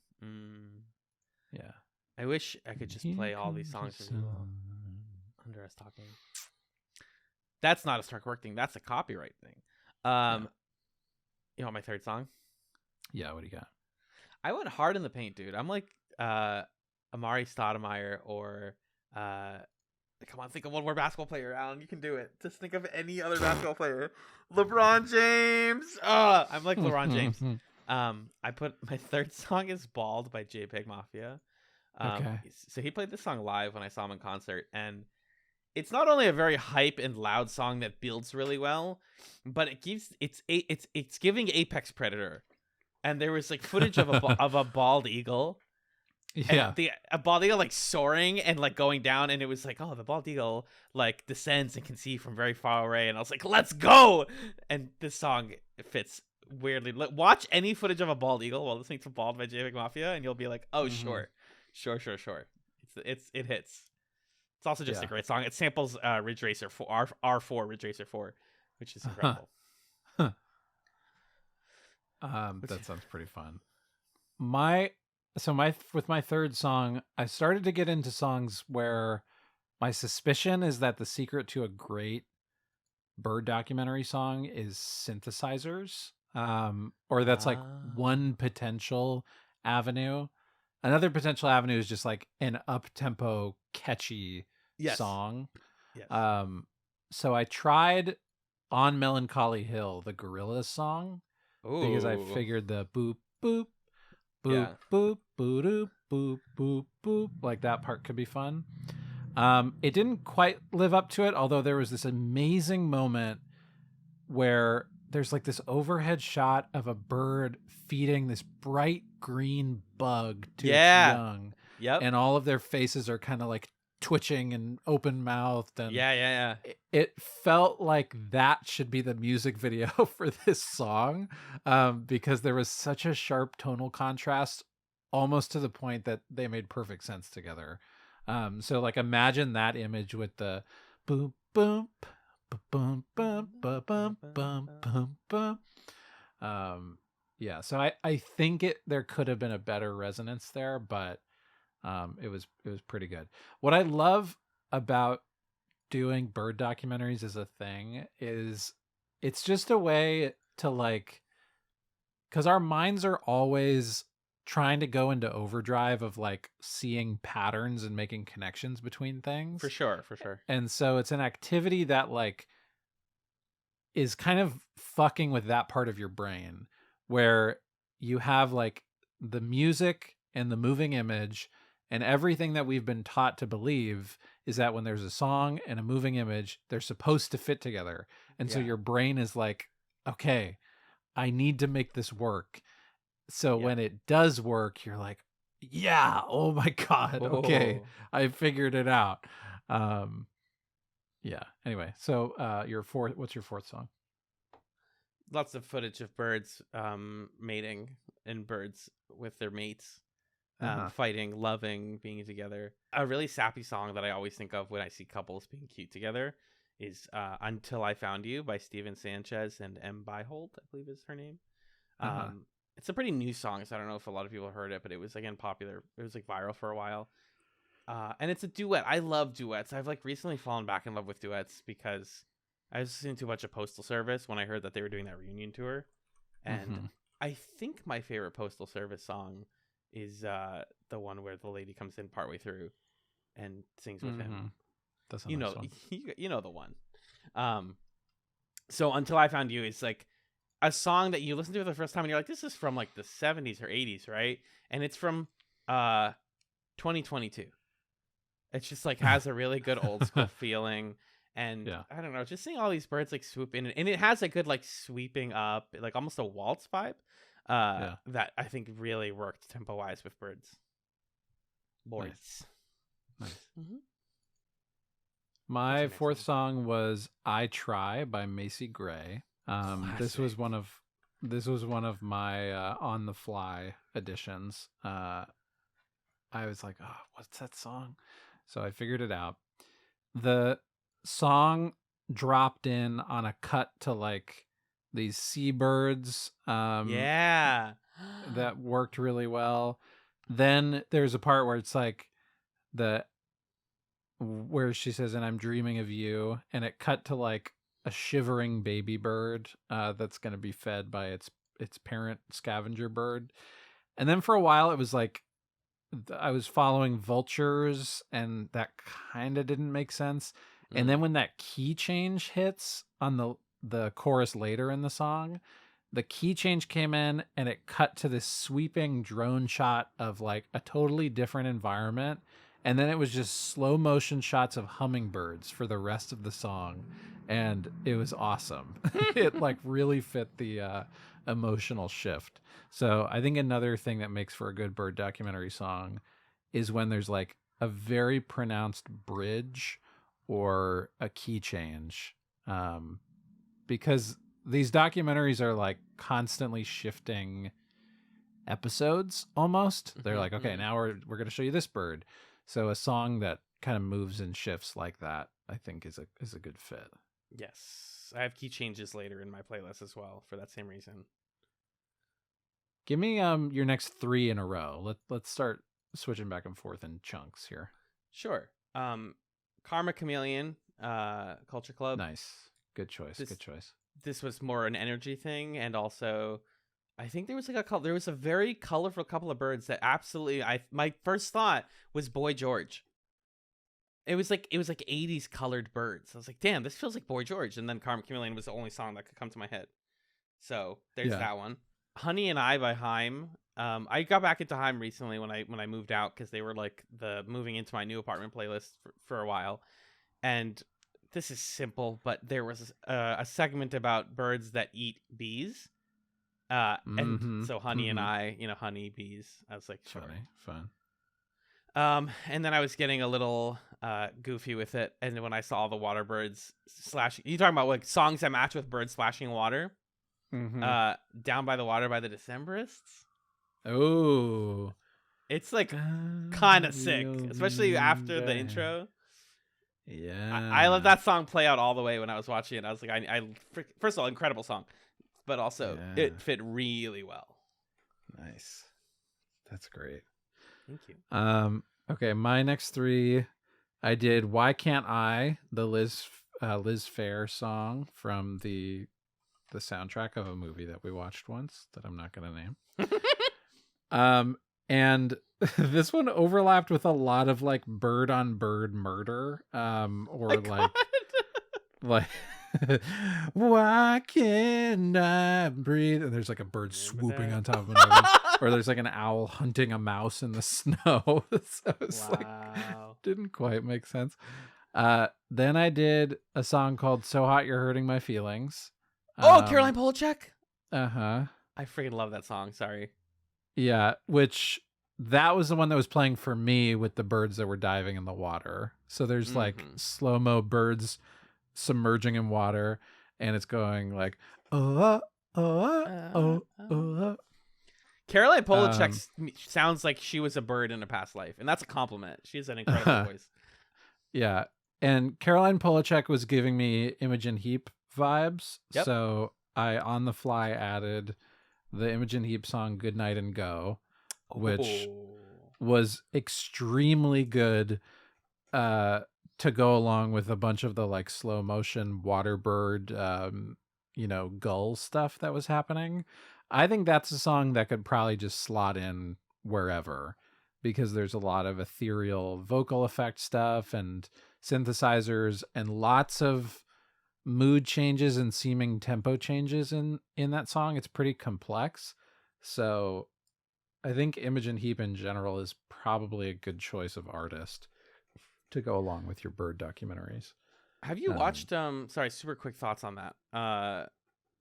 Yeah. I wish I could just play all these songs for people under us talking. That's not a Stark Work thing. That's a copyright thing. You want my third song? Yeah, what do you got? I went hard in the paint, dude. I'm like Amari Stoudemire or come on, think of one more basketball player, Alan. You can do it. Just think of any other basketball player. LeBron James. I'm like LeBron James. I put my third song is "Bald" by JPEG Mafia. Okay. So he played this song live when I saw him in concert, and it's not only a very hype and loud song that builds really well, but it's giving Apex Predator. And there was like footage of a bald eagle. Yeah. And a bald eagle like soaring and like going down, and it was like, oh, the bald eagle like descends and can see from very far away, and I was like, let's go. And this song fits weirdly. Watch any footage of a bald eagle while listening to "Bald" by JPEG Mafia, and you'll be like, oh, sure. It hits. It's also just a great song. It samples Ridge Racer 4 R4 Ridge Racer 4, which is incredible. That sounds pretty fun. With my third song, I started to get into songs where my suspicion is that the secret to a great bird documentary song is synthesizers. Or that's like one potential avenue. Another potential avenue is just like an up-tempo, catchy song. Yes. So I tried "On Melancholy Hill," the Gorillaz song, because I figured the boop boop boop boop boop boop boop boop like that part could be fun. It didn't quite live up to it, although there was this amazing moment where there's like this overhead shot of a bird feeding this bright green bug to its young. Yep. And all of their faces are kind of like twitching and open mouthed. And yeah. It felt like that should be the music video for this song, because there was such a sharp tonal contrast, almost to the point that they made perfect sense together. So like imagine that image with the boom boom boom boom boom boom boom boom. So I think there could have been a better resonance there, but it was pretty good. What I love about doing bird documentaries as a thing is it's just a way to like, because our minds are always trying to go into overdrive of like seeing patterns and making connections between things. For sure. And so it's an activity that like is kind of fucking with that part of your brain where you have like the music and the moving image, and everything that we've been taught to believe is that when there's a song and a moving image, they're supposed to fit together. And so your brain is like, okay, I need to make this work. So when it does work, you're like, yeah, oh my God. Okay. I figured it out. Anyway, so what's your fourth song? Lots of footage of birds mating and birds with their mates. Fighting, loving, being together. A really sappy song that I always think of when I see couples being cute together is "Until I Found You" by Steven Sanchez and M. Byhold, I believe is her name. It's a pretty new song, so I don't know if a lot of people heard it, but it was again popular. It was like viral for a while. And it's a duet. I love duets. I've like recently fallen back in love with duets because I was listening to a bunch of Postal Service when I heard that they were doing that reunion tour. And I think my favorite Postal Service song is the one where the lady comes in partway through and sings with him. That's you know the one. So "Until I Found You" is like a song that you listen to for the first time and you're like, this is from like the 70s or 80s, right? And it's from 2022. It's just like has a really good old school feeling. And I don't know, just seeing all these birds like swoop in, and it has a good like sweeping up, like almost a waltz vibe. That I think really worked tempo wise with birds. Nice. My fourth song was "I Try" by Macy Gray. This was one of my on the fly editions. I was like, oh, what's that song? So I figured it out. The song dropped in on a cut to like these seabirds that worked really well. Then there's a part where it's like where she says, "And I'm dreaming of you," and it cut to like a shivering baby bird that's going to be fed by its parent scavenger bird. And then for a while it was like I was following vultures, and that kind of didn't make sense. And then when that key change hits on the chorus later in the song, the key change came in and it cut to this sweeping drone shot of like a totally different environment. And then it was just slow motion shots of hummingbirds for the rest of the song. And it was awesome. It like really fit the emotional shift. So I think another thing that makes for a good bird documentary song is when there's like a very pronounced bridge or a key change. Because these documentaries are like constantly shifting episodes almost. They're like, okay, now we're going to show you this bird. So a song that kind of moves and shifts like that, I think is a good fit. Yes. I have key changes later in my playlist as well for that same reason. Give me your next 3 in a row. Let's start switching back and forth in chunks here. Sure. Karma Chameleon, Culture Club. Nice. Good choice. Good choice. This was more an energy thing, and also I think there was a very colorful couple of birds that absolutely my first thought was Boy George. It was like 80s colored birds. I was like, damn, this feels like Boy George. And then Karma Chameleon was the only song that could come to my head. So there's that one. Honey and I by Haim. I got back into Haim recently when I moved out because they were like the moving into my new apartment playlist for a while. And this is simple, but there was a segment about birds that eat bees. And so Honey and I, honey, bees. I was like, sure. Fun. And then I was getting a little goofy with it. And when I saw all the water birds slashing, you talking about like songs that match with birds splashing water? Down by the Water by the Decemberists. Oh, it's like kind of sick, especially after the intro. Yeah, I let that song play out all the way when I was watching it. I was like, first of all, incredible song, but also it fit really well. Nice, that's great. Thank you. Okay, my next 3, I did "Why Can't I," the Liz Phair song from the soundtrack of a movie that we watched once that I'm not going to name. And this one overlapped with a lot of like bird on bird murder. Or like why can't I breathe? And there's like a bird swooping on top of another, or there's like an owl hunting a mouse in the snow. So it's like didn't quite make sense. Then I did a song called "So Hot You're Hurting My Feelings." Caroline Polachek. I freaking love that song. Sorry. Yeah, which that was the one that was playing for me with the birds that were diving in the water. So there's like slow-mo birds submerging in water, and it's going like Caroline Polachek sounds like she was a bird in a past life, and that's a compliment. She has an incredible voice. Yeah, and Caroline Polachek was giving me Imogen Heap vibes. Yep. So I on the fly added the Imogen Heap song "Good Night and Go," which was extremely good to go along with a bunch of the like slow motion water bird gull stuff that was happening. I think that's a song that could probably just slot in wherever, because there's a lot of ethereal vocal effect stuff and synthesizers and lots of mood changes and seeming tempo changes in that song. It's pretty complex. So I think Imogen Heap in general is probably a good choice of artist to go along with your bird documentaries. Have you watched sorry, super quick thoughts on that.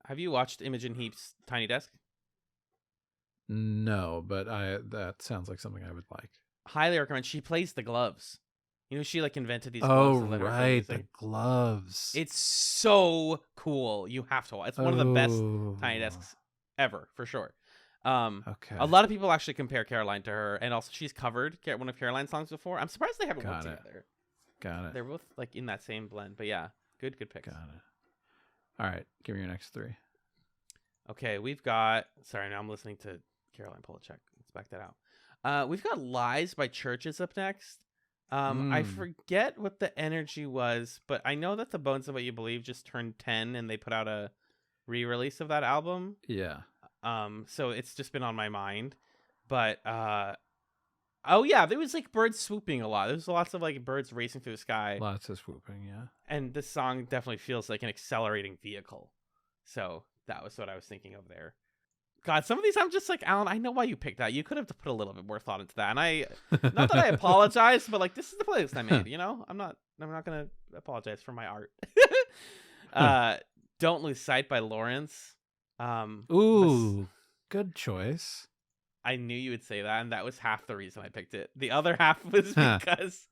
Have you watched Imogen Heap's Tiny Desk? No, but that sounds like something I would like. Highly recommend. She plays the gloves. She like invented these gloves. Oh, right, the gloves. It's so cool. You have to watch. It's one of the best Tiny Desks ever, for sure. Okay. A lot of people actually compare Caroline to her, and also she's covered one of Caroline's songs before. I'm surprised they haven't worked together. Got it. They're both like in that same blend, but yeah, good picks. Got it. All right, give me your next 3. Okay, we've got. Sorry, now I'm listening to Caroline Polachek. Let's back that out. We've got "Lies" by Churches up next. I forget what the energy was, but I know that the Bones of What You Believe just turned 10 and they put out a re-release of that album. Yeah. So it's just been on my mind. But oh yeah, there was like birds swooping a lot. There was lots of like birds racing through the sky. Lots of swooping, yeah. And this song definitely feels like an accelerating vehicle. So That was what I was thinking of there. God, some of these I'm just like, Alan, I know why you picked that. You could have put a little bit more thought into that. And I, not that I apologize, but like, this is the playlist I made, you know? I'm not going to apologize for my art. Don't Lose Sight by Lawrence. Ooh, good choice. I knew you would say that, and that was half the reason I picked it. The other half was because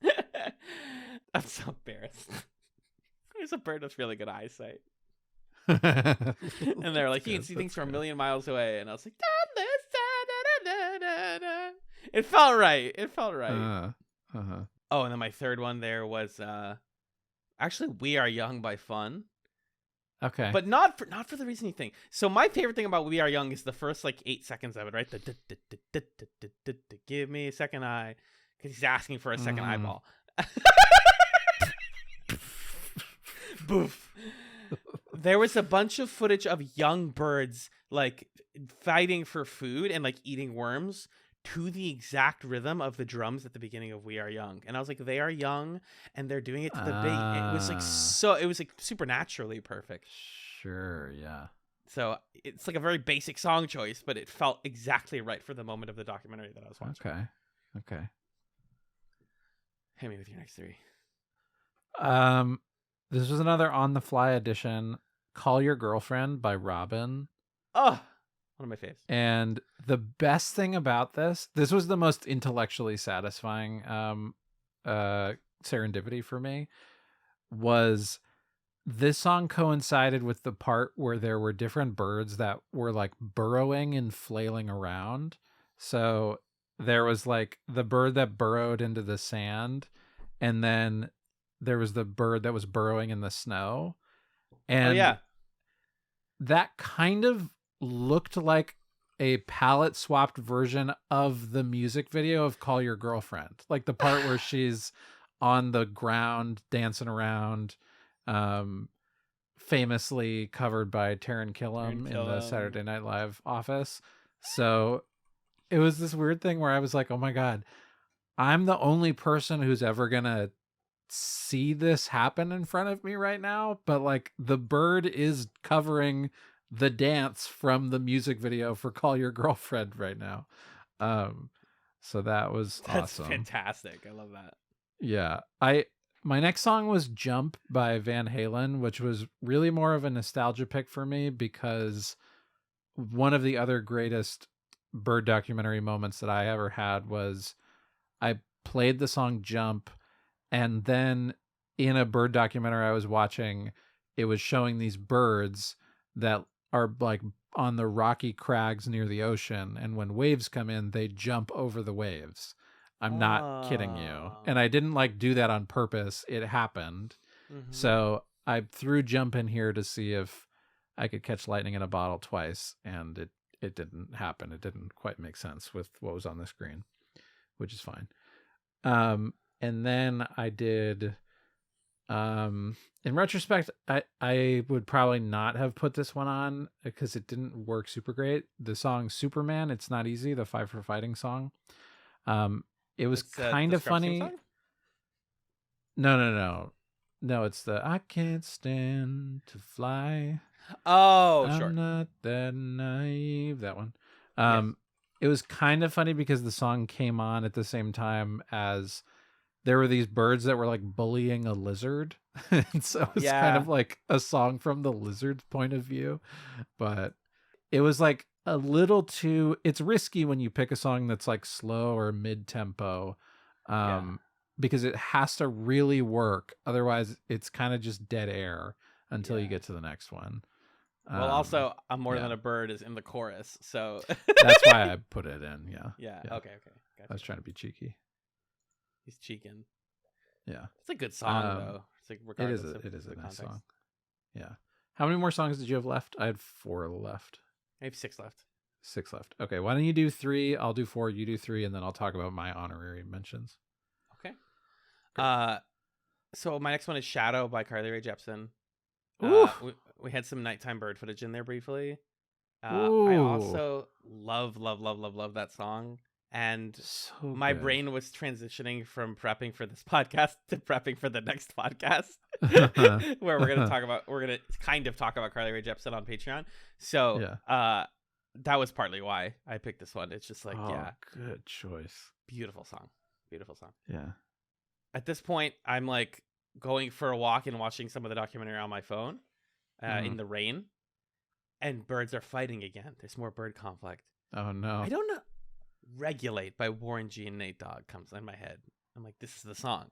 I'm so embarrassed. There's a bird with really good eyesight. And they're like, you can see things from a million miles away. And I was like, it felt right. It felt right. Oh, and then my third one there was actually We Are Young by Fun. Okay. But not for the reason you think. So my favorite thing about We Are Young is the first like 8 seconds of it, right? The give me a second eye, because he's asking for a second eyeball. Boof. There was a bunch of footage of young birds like fighting for food and like eating worms to the exact rhythm of the drums at the beginning of We Are Young. And I was like, they are young and they're doing it to the beat. It was like it was like supernaturally perfect. Sure, yeah. So it's like a very basic song choice, but it felt exactly right for the moment of the documentary that I was watching. Okay. Hit me with your next three. This was another on the fly edition, Call Your Girlfriend by Robin. Oh, one of my faves. And the best thing about this was the most intellectually satisfying serendipity for me, was this song coincided with the part where there were different birds that were like burrowing and flailing around. So there was like the bird that burrowed into the sand, and then there was the bird that was burrowing in the snow. And that kind of looked like a palette swapped version of the music video of Call Your Girlfriend. Like the part where she's on the ground dancing around, famously covered by Taran Killam in the Saturday Night Live office. So it was this weird thing where I was like, oh my God, I'm the only person who's ever going to see this happen in front of me right now. But like the bird is covering the dance from the music video for Call Your Girlfriend right now. So that's awesome. Fantastic. I love that. Yeah. My next song was Jump by Van Halen, which was really more of a nostalgia pick for me because one of the other greatest bird documentary moments that I ever had was I played the song Jump, and then in a bird documentary I was watching, it was showing these birds that are like on the rocky crags near the ocean, and when waves come in, they jump over the waves. I'm not kidding you. And I didn't like do that on purpose. It happened. Mm-hmm. So I threw Jump in here to see if I could catch lightning in a bottle twice, and it didn't happen. It didn't quite make sense with what was on the screen, which is fine. And then I did, in retrospect, I would probably not have put this one on because it didn't work super great. The song Superman, It's Not Easy, the Five for Fighting song. It was kind of funny. Song? No, it's the I Can't Stand to Fly. Oh, sure. I'm not that naive. That one. Yes. It was kind of funny because the song came on at the same time as there were these birds that were like bullying a lizard. And so it's kind of like a song from the lizard's point of view. But it was like a little too, it's risky when you pick a song that's like slow or mid-tempo, because it has to really work. Otherwise, it's kind of just dead air until you get to the next one. Well, also, I'm More Than a Bird is in the chorus, so that's why I put it in. Yeah. Okay. Gotcha. I was trying to be cheeky. He's cheeking. Yeah. It's a good song, though. It's like it is a nice song. Yeah. How many more songs did you have left? I had 4 left. I have 6 left. 6 left. Okay. Why don't you do 3? I'll do 4. You do 3, and then I'll talk about my honorary mentions. Okay. So my next one is Shadow by Carly Rae Jepsen. We had some nighttime bird footage in there briefly. I also love that song. and So my good. brain was transitioning from prepping for this podcast to prepping for the next podcast, where we're gonna kind of talk about Carly Rae Jepsen on Patreon. So, Yeah. that was partly why I picked this one. It's just like, yeah, good choice. beautiful song, beautiful song. Yeah. At this point, I'm like going for a walk and watching some of the documentary on my phone, in the rain, and birds are fighting again. There's more bird conflict. Oh no. I don't know. Regulate by Warren G and Nate Dogg comes in my head. I'm like, this is the song.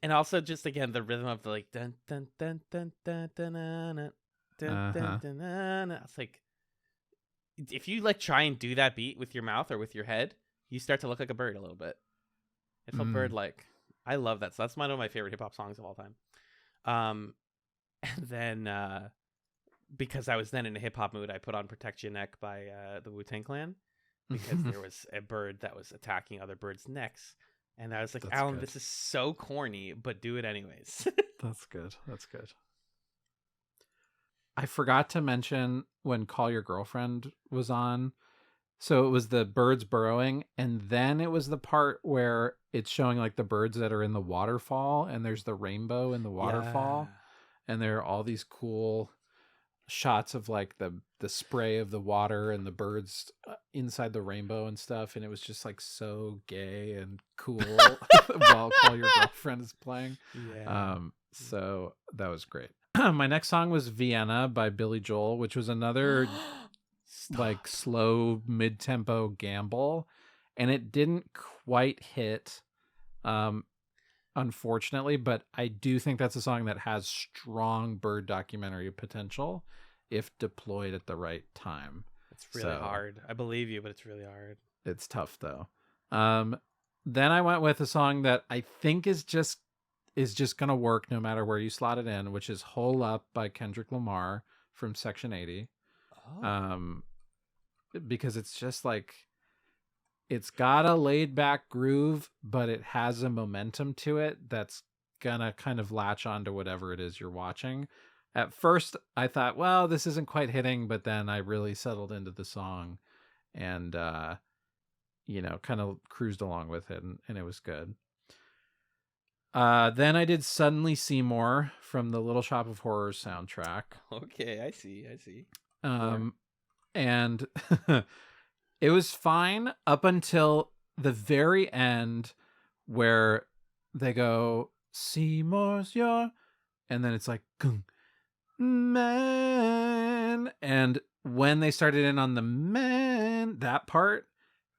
And also just again the rhythm of the like dun dun dun dun dun dun dun dun dun dun dun. It's like, if you like try and do that beat with your mouth or with your head, you start to look like a bird a little bit. It felt bird like. I love that. So that's one of my favorite hip hop songs of all time. And then because I was then in a hip hop mood, I put on "Protect Your Neck" by the Wu-Tang Clan, because there was a bird that was attacking other birds' necks, and I was like, That's Alan, good. this is so corny, but do it anyways. That's good. That's good. I forgot to mention when Call Your Girlfriend was on. So it was the birds burrowing, and then it was the part where it's showing like the birds that are in the waterfall, and there's the rainbow in the waterfall, and there are all these cool shots of like the spray of the water and the birds inside the rainbow and stuff, and it was just like so gay and cool while Call Your Girlfriend is playing. So that was great. My next song was Vienna by Billy Joel, which was another like slow mid-tempo gamble, and it didn't quite hit, unfortunately, but I do think that's a song that has strong bird documentary potential if deployed at the right time. It's really hard. I believe you, but it's really hard. It's tough though. Then I went with a song that I think is just gonna work no matter where you slot it in, which is "Hole Up" by Kendrick Lamar from Section 80. Because it's just like, it's got a laid back groove, but it has a momentum to it that's gonna kind of latch onto whatever it is you're watching. At first I thought, well, this isn't quite hitting, but then I really settled into the song and kind of cruised along with it, and it was good. Then I did Suddenly Seymour from the Little Shop of Horrors soundtrack. Okay, I see. And it was fine up until the very end, where they go, "Seymour's your," and then it's like, "Gung, man." And when they started in on the man, that part,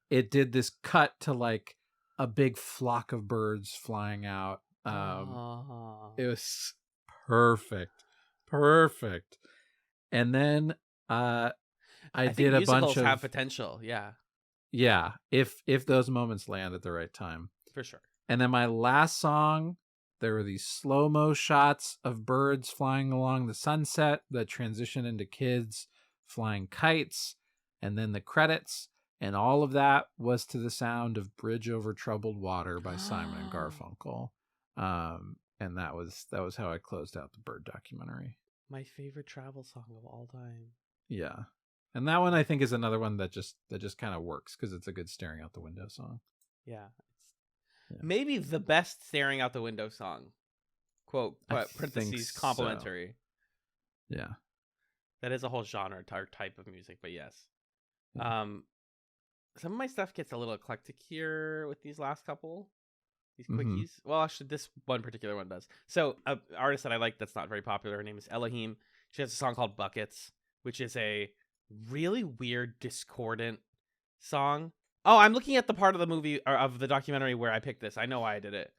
it did this cut to like a big flock of birds flying out. It was perfect. And then I did a bunch of have potential. Yeah, if those moments land at the right time, for sure. And then my last song, there were these slow-mo shots of birds flying along the sunset that transition into kids flying kites, and then the credits, and all of that was to the sound of "Bridge Over Troubled Water" by Simon and Garfunkel. And that was how I closed out the bird documentary. My favorite travel song of all time. Yeah. And that one I think is another one that just kind of works because it's a good staring out the window song. Yeah. Maybe the best staring out the window song. Quote, parentheses, complimentary. So. Yeah. That is a whole genre type of music, but yes. Yeah. Some of my stuff gets a little eclectic here with these last couple. These quickies. Well, actually, this one particular one does. So, an artist that I like that's not very popular, her name is Elohim. She has a song called Buckets, which is a really weird, discordant song. Oh, I'm looking at the part of the movie, or of the documentary, where I picked this. I know why I did it.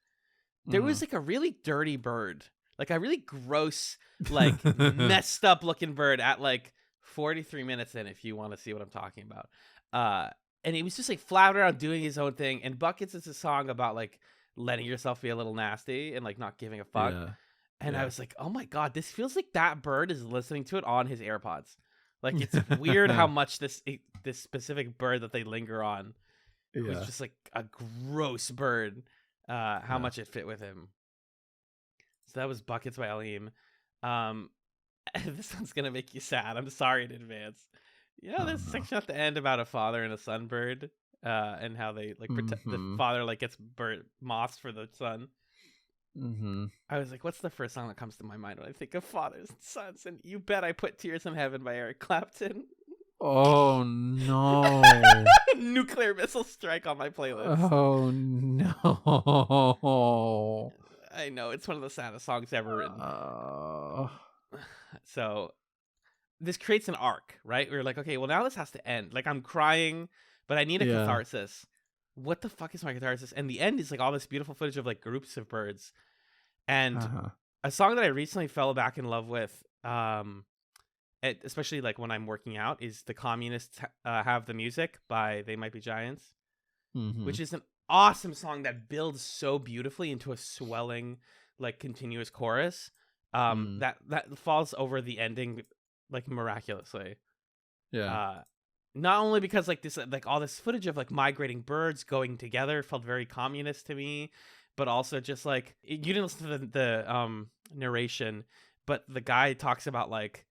There was like a really dirty bird, like a really gross, like messed up looking bird at like 43 minutes in, if you want to see what I'm talking about. And he was just like flapping around doing his own thing. And Buckets is a song about like letting yourself be a little nasty and like not giving a fuck. Yeah. And I was like, oh my God, this feels like that bird is listening to it on his AirPods. Like, it's weird how much this specific bird that they linger on was just like a gross bird, how much it fit with him. So that was Buckets by Elohim. This one's going to make you sad. I'm sorry in advance. You know, there's a section at the end about a father and a sunbird. and how they like protect the father like gets moths for the son. I was like, what's the first song that comes to my mind when I think of fathers and sons? And you bet I put Tears in Heaven by Eric Clapton. Oh no. Nuclear missile strike on my playlist. Oh no. I know, it's one of the saddest songs ever written. So this creates an arc, right? We're like, okay, well now this has to end. Like I'm crying, but I need a catharsis. What the fuck is my catharsis? And the end is like all this beautiful footage of like groups of birds. And a song that I recently fell back in love with, especially like when I'm working out, is The Communists Have the Music by They Might Be Giants, which is an awesome song that builds so beautifully into a swelling, like continuous chorus that falls over the ending like miraculously. Not only because like this, like all this footage of like migrating birds going together felt very communist to me, but also just like you didn't listen to the narration, but the guy talks about like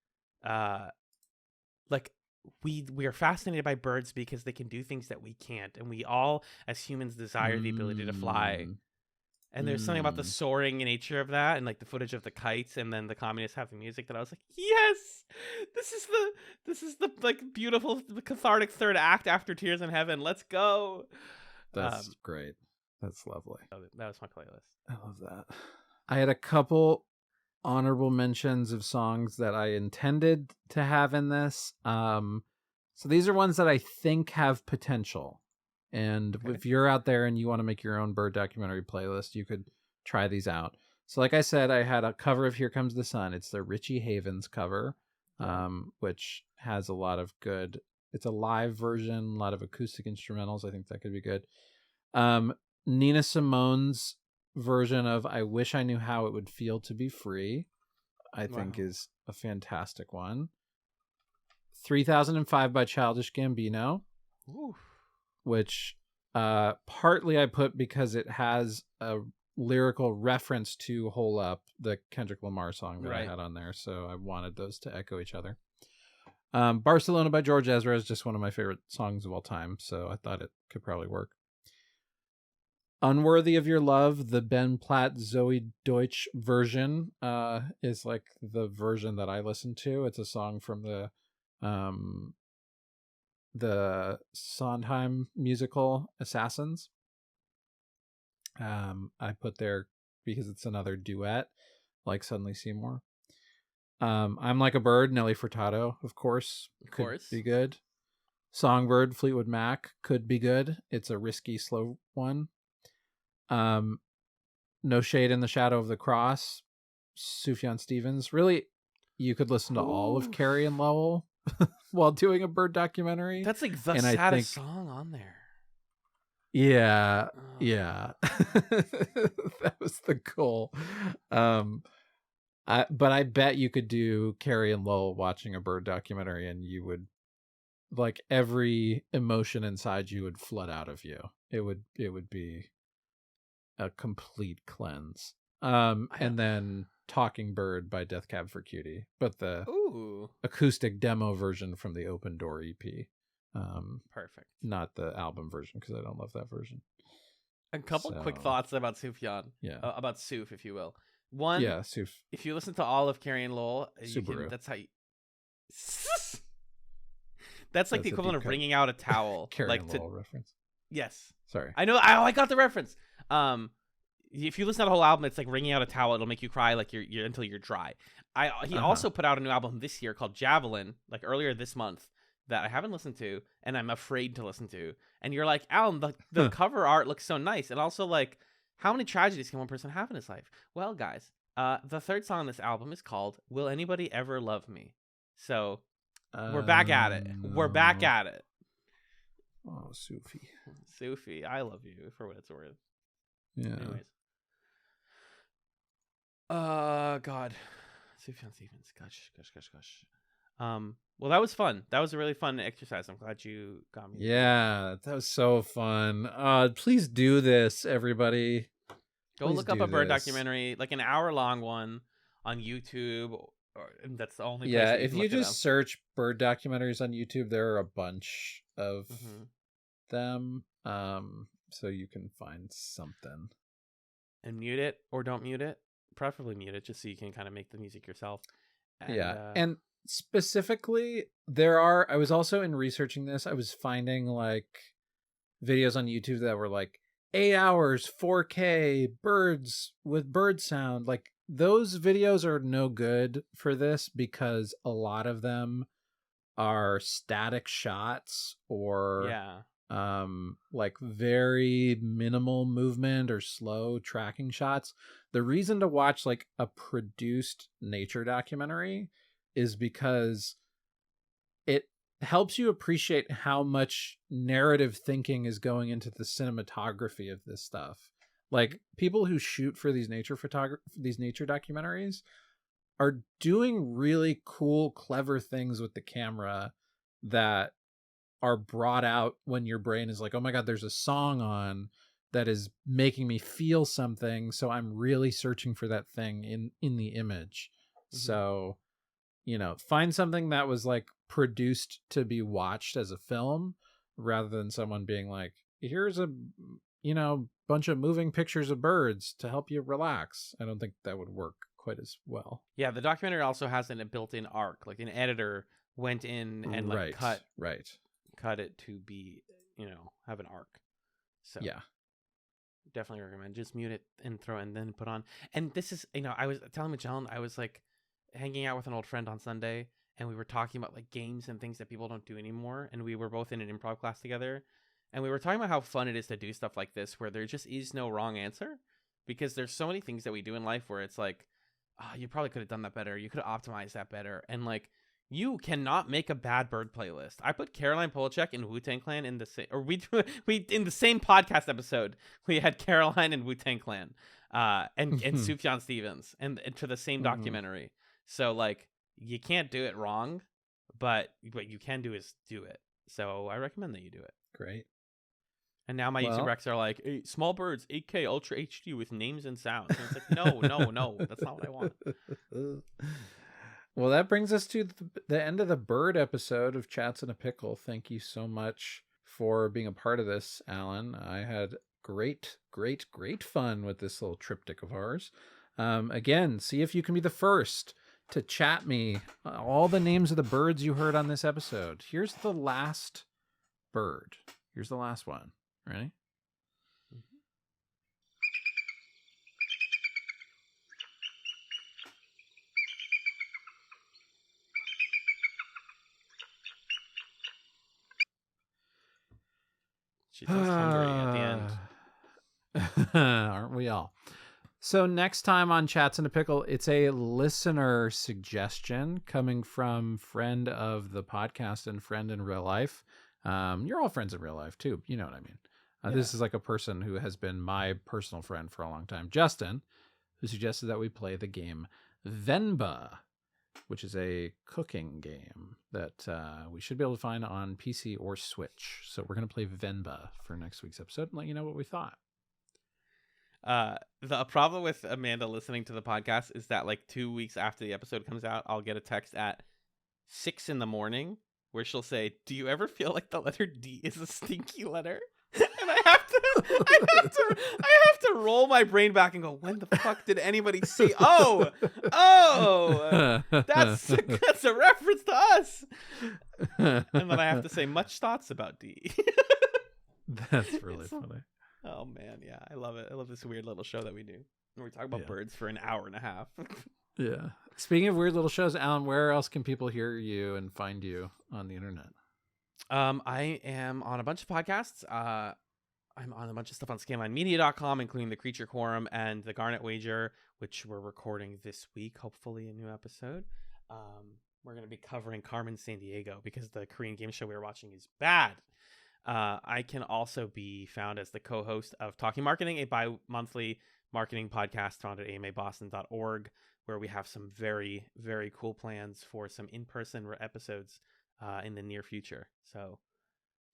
we are fascinated by birds because they can do things that we can't, and we all as humans desire the ability to fly. And there's something about the soaring nature of that, and like the footage of the kites, and then the communists have the music, that I was like, yes, this is the like beautiful, cathartic third act after Tears in Heaven. Let's go. That's great. That's lovely. That was my playlist. I love that. I had a couple honorable mentions of songs that I intended to have in this. So these are ones that I think have potential. And if you're out there and you want to make your own bird documentary playlist, you could try these out. So like I said, I had a cover of Here Comes the Sun. It's the Richie Havens cover, which has a lot of good, it's a live version, a lot of acoustic instrumentals. I think that could be good. Nina Simone's version of I Wish I Knew How It Would Feel to Be Free, I think is a fantastic one. 3005 by Childish Gambino. Ooh. Which partly I put because it has a lyrical reference to Hole Up, the Kendrick Lamar song that I had on there. So I wanted those to echo each other. Barcelona by George Ezra is just one of my favorite songs of all time. So I thought it could probably work. Unworthy of Your Love, the Ben Platt, Zoe Deutsch version is like the version that I listen to. It's a song from the Sondheim musical Assassins. I put there because it's another duet, like Suddenly Seymour. I'm Like a Bird, Nelly Furtado, of course. Could be good. Songbird, Fleetwood Mac could be good. It's a risky, slow one. No Shade in the Shadow of the Cross, Sufjan Stevens. Really, you could listen to all of Carrie and Lowell while doing a bird documentary. That's like the saddest song on there. Yeah. That was the goal. But I bet you could do Carrie and Lowell watching a bird documentary, and you would, like, every emotion inside you would flood out of you. It would be a complete cleanse. And then Talking Bird by Death Cab for Cutie, but the acoustic demo version from the Open Door EP. Perfect. Not the album version, because I don't love that version. A couple quick thoughts about Sufjan. About Suf, if you will. One, Suf. If you listen to all of Carrie and Lowell, that's how you... That's like the equivalent of wringing out a towel. Carrie and Lowell reference. Yes. Sorry. I know. I got the reference. If you listen to the whole album, it's like wringing out a towel. It'll make you cry like you're until you're dry. He also put out a new album this year called Javelin, like earlier this month, that I haven't listened to and I'm afraid to listen to. And you're like, Alan, the cover art looks so nice. And also, like, how many tragedies can one person have in his life? Well, guys, the third song on this album is called Will Anybody Ever Love Me? So we're back at it. We're back at it. Oh, Sufi, I love you for what it's worth. Yeah. Anyways. God. Sufjan Stevens. Gosh. Well, that was fun. That was a really fun exercise. I'm glad you got me. Yeah, that was so fun. Please do this, everybody. Go look up a bird documentary, like an hour-long one on YouTube. That's the only place. Yeah, if you just search bird documentaries on YouTube, there are a bunch of them, so you can find something. And mute it or don't mute it. Preferably mute it, just so you can kind of make the music yourself. And, and specifically, I was also in researching this, I was finding like videos on YouTube that were like 8 hours, 4K, birds with bird sound. Like those videos are no good for this because a lot of them are static shots or like very minimal movement or slow tracking shots. The reason to watch like a produced nature documentary is because it helps you appreciate how much narrative thinking is going into the cinematography of this stuff. Like people who shoot for these nature documentaries are doing really cool, clever things with the camera that are brought out when your brain is like, oh my God, there's a song on that is making me feel something. So I'm really searching for that thing in the image. Mm-hmm. So, find something that was like produced to be watched as a film rather than someone being like, here's a, bunch of moving pictures of birds to help you relax. I don't think that would work quite as well. Yeah, the documentary also has a built-in arc. Like an editor went in and cut it to be, have an arc. So yeah, definitely recommend. Just mute it and throw it and then put on. And this is, I was telling Magellan, I was like hanging out with an old friend on Sunday, and we were talking about like games and things that people don't do anymore. And we were both in an improv class together, and we were talking about how fun it is to do stuff like this, where there just is no wrong answer, because there's so many things that we do in life where it's like, oh, you probably could have done that better. You could have optimized that better. And like, you cannot make a bad bird playlist. I put Caroline Polachek and Wu-Tang Clan in the same, or we in the same podcast episode, we had Caroline and Wu-Tang Clan, and Sufjan Stevens, and to the same documentary. So like, you can't do it wrong, but what you can do is do it. So I recommend that you do it. Great. And now my YouTube recs are like, hey, small birds, 8K Ultra HD with names and sounds. And it's like, no, that's not what I want. Well, that brings us to the end of the bird episode of Chats in a Pickle. Thank you so much for being a part of this, Alan. I had great fun with this little triptych of ours. Again, see if you can be the first to chat me all the names of the birds you heard on this episode. Here's the last bird. Here's the last one. Ready? She sounds hungry at the end. Aren't we all? So next time on Chats in a Pickle, it's a listener suggestion coming from friend of the podcast and friend in real life. You're all friends in real life too. You know what I mean? This is like a person who has been my personal friend for a long time. Justin, who suggested that we play the game Venba, which is a cooking game that we should be able to find on PC or Switch. So we're going to play Venba for next week's episode and let you know what we thought. The problem with Amanda listening to the podcast is that like 2 weeks after the episode comes out, I'll get a text at 6 a.m. where she'll say, "Do you ever feel like the letter D is a stinky letter?" And I have to roll my brain back and go, when the fuck did anybody see? Oh, that's a reference to us. And then I have to say, much thoughts about D. That's really funny. Oh man, yeah, I love it. I love this weird little show that we do. And we talk about birds for an hour and a half. Yeah. Speaking of weird little shows, Alan, where else can people hear you and find you on the internet? I am on a bunch of podcasts. I'm on a bunch of stuff on scanlinemedia.com, including the Creature Quorum and the Garnet Wager, which we're recording this week. Hopefully a new episode. We're going to be covering Carmen Sandiego because the Korean game show we were watching is bad. I can also be found as the co-host of Talking Marketing, a bi-monthly marketing podcast found at amaboston.org, where we have some very, very cool plans for some in-person episodes in the near future. So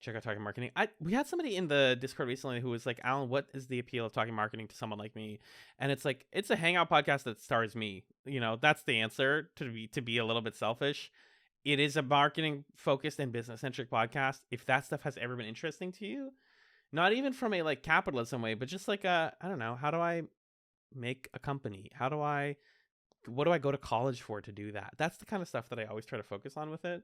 check out Talking Marketing. We had somebody in the Discord recently who was like, Alan, what is the appeal of Talking Marketing to someone like me? And it's like, it's a hangout podcast that stars me. That's the answer, to be a little bit selfish. it is a marketing focused and business centric podcast. If that stuff has ever been interesting to you, not even from a like capitalism way, but just like I don't know, how do I make a company? What do I go to college for to do that? That's the kind of stuff that I always try to focus on with it.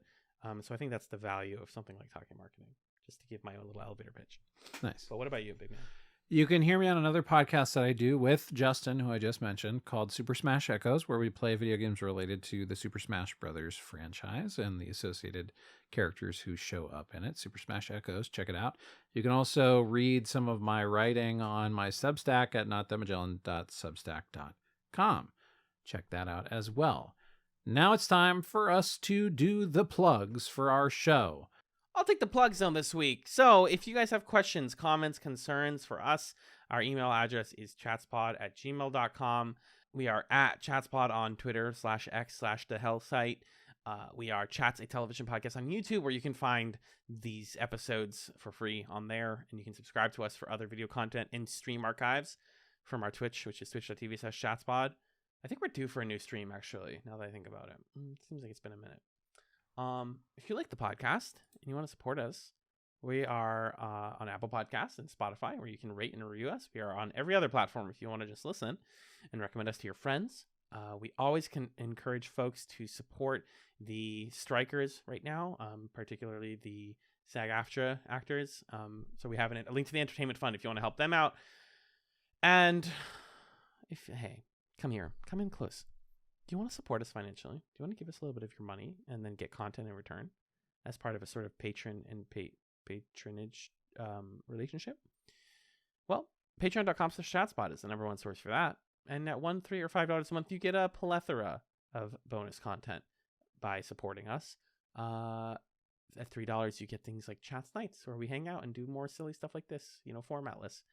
So I think that's the value of something like Talking Marketing, just to give my own little elevator pitch. Nice. But what about you, big man? You can hear me on another podcast that I do with Justin, who I just mentioned, called Super Smash Echoes, where we play video games related to the Super Smash Brothers franchise and the associated characters who show up in it. Super Smash Echoes, check it out. You can also read some of my writing on my Substack at notthatmagellan.substack.com. Check that out as well. Now it's time for us to do the plugs for our show. I'll take the plug zone this week. So if you guys have questions, comments, concerns for us, our email address is chatspod@gmail.com. We are at chatspod on Twitter /x/the hell site. We are Chatz, a television podcast on YouTube, where you can find these episodes for free on there. And you can subscribe to us for other video content and stream archives from our Twitch, which is twitch.tv/chatspod. I think we're due for a new stream, actually, now that I think about it. It seems like it's been a minute. If you like the podcast and you want to support us, we are on Apple Podcasts and Spotify, where you can rate and review us. We are on every other platform if you want to just listen and recommend us to your friends. We always can encourage folks to support the strikers right now, particularly the SAG-AFTRA actors. So we have a link to the Entertainment Fund if you want to help them out. And hey, come here, come in close. Do you want to support us financially? Do you want to give us a little bit of your money and then get content in return as part of a sort of patron and patronage relationship? Well, patreon.com/chatspot is the number one source for that. And at $1, $3, or $5 a month, you get a plethora of bonus content by supporting us. At $3, you get things like Chatz Nights, where we hang out and do more silly stuff like this, formatless.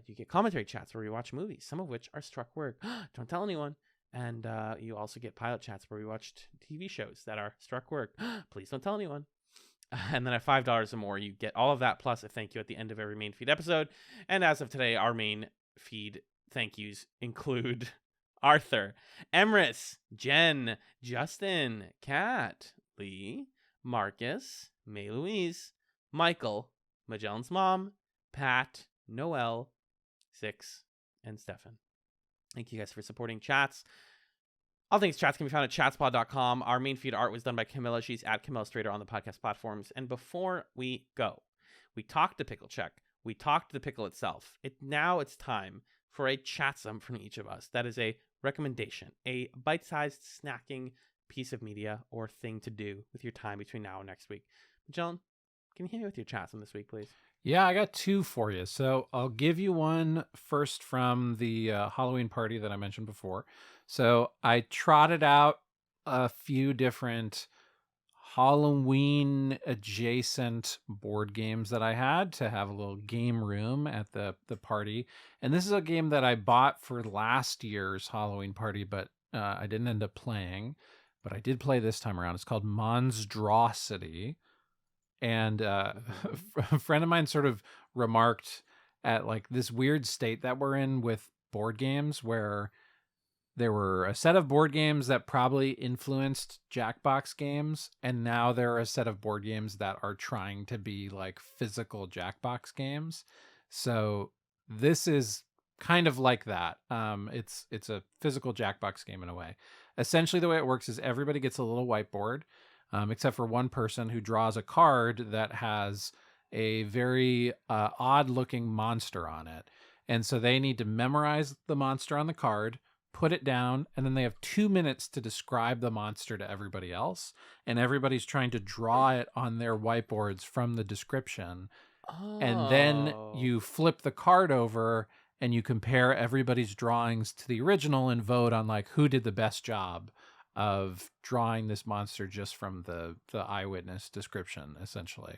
You get commentary chats where we watch movies, some of which are struck work. Don't tell anyone. And you also get pilot chats where we watched TV shows that are struck work. Please don't tell anyone. And then at $5 or more, you get all of that plus a thank you at the end of every main feed episode. And as of today, our main feed thank yous include Arthur, Emrys, Jen, Justin, Kat, Lee, Marcus, May Louise, Michael, Magellan's mom, Pat, Noel, Six, and Stefan. Thank you guys for supporting Chatz. All things Chatz can be found at chatspod.com. Our main feed art was done by Camilla. She's at Camilla Strader on the podcast platforms. And before we go, we talked to Pickle Check. We talked to the pickle itself. Now it's time for a chatsum from each of us. That is a recommendation, a bite-sized snacking piece of media or thing to do with your time between now and next week. Magellan, can you hit me with your chatsum this week, please? Yeah, I got two for you. So I'll give you one first from the Halloween party that I mentioned before. So I trotted out a few different Halloween adjacent board games that I had to have a little game room at the party. And this is a game that I bought for last year's Halloween party, but I didn't end up playing. But I did play this time around. It's called Monstrosity. And a friend of mine sort of remarked at like this weird state that we're in with board games, where there were a set of board games that probably influenced Jackbox games, and now there are a set of board games that are trying to be like physical Jackbox games. So this is kind of like that. It's a physical Jackbox game in a way. Essentially, the way it works is everybody gets a little whiteboard. Except for one person who draws a card that has a very odd-looking monster on it. And so they need to memorize the monster on the card, put it down, and then they have 2 minutes to describe the monster to everybody else. And everybody's trying to draw it on their whiteboards from the description. Oh. And then you flip the card over and you compare everybody's drawings to the original and vote on like who did the best job of drawing this monster just from the eyewitness description, essentially.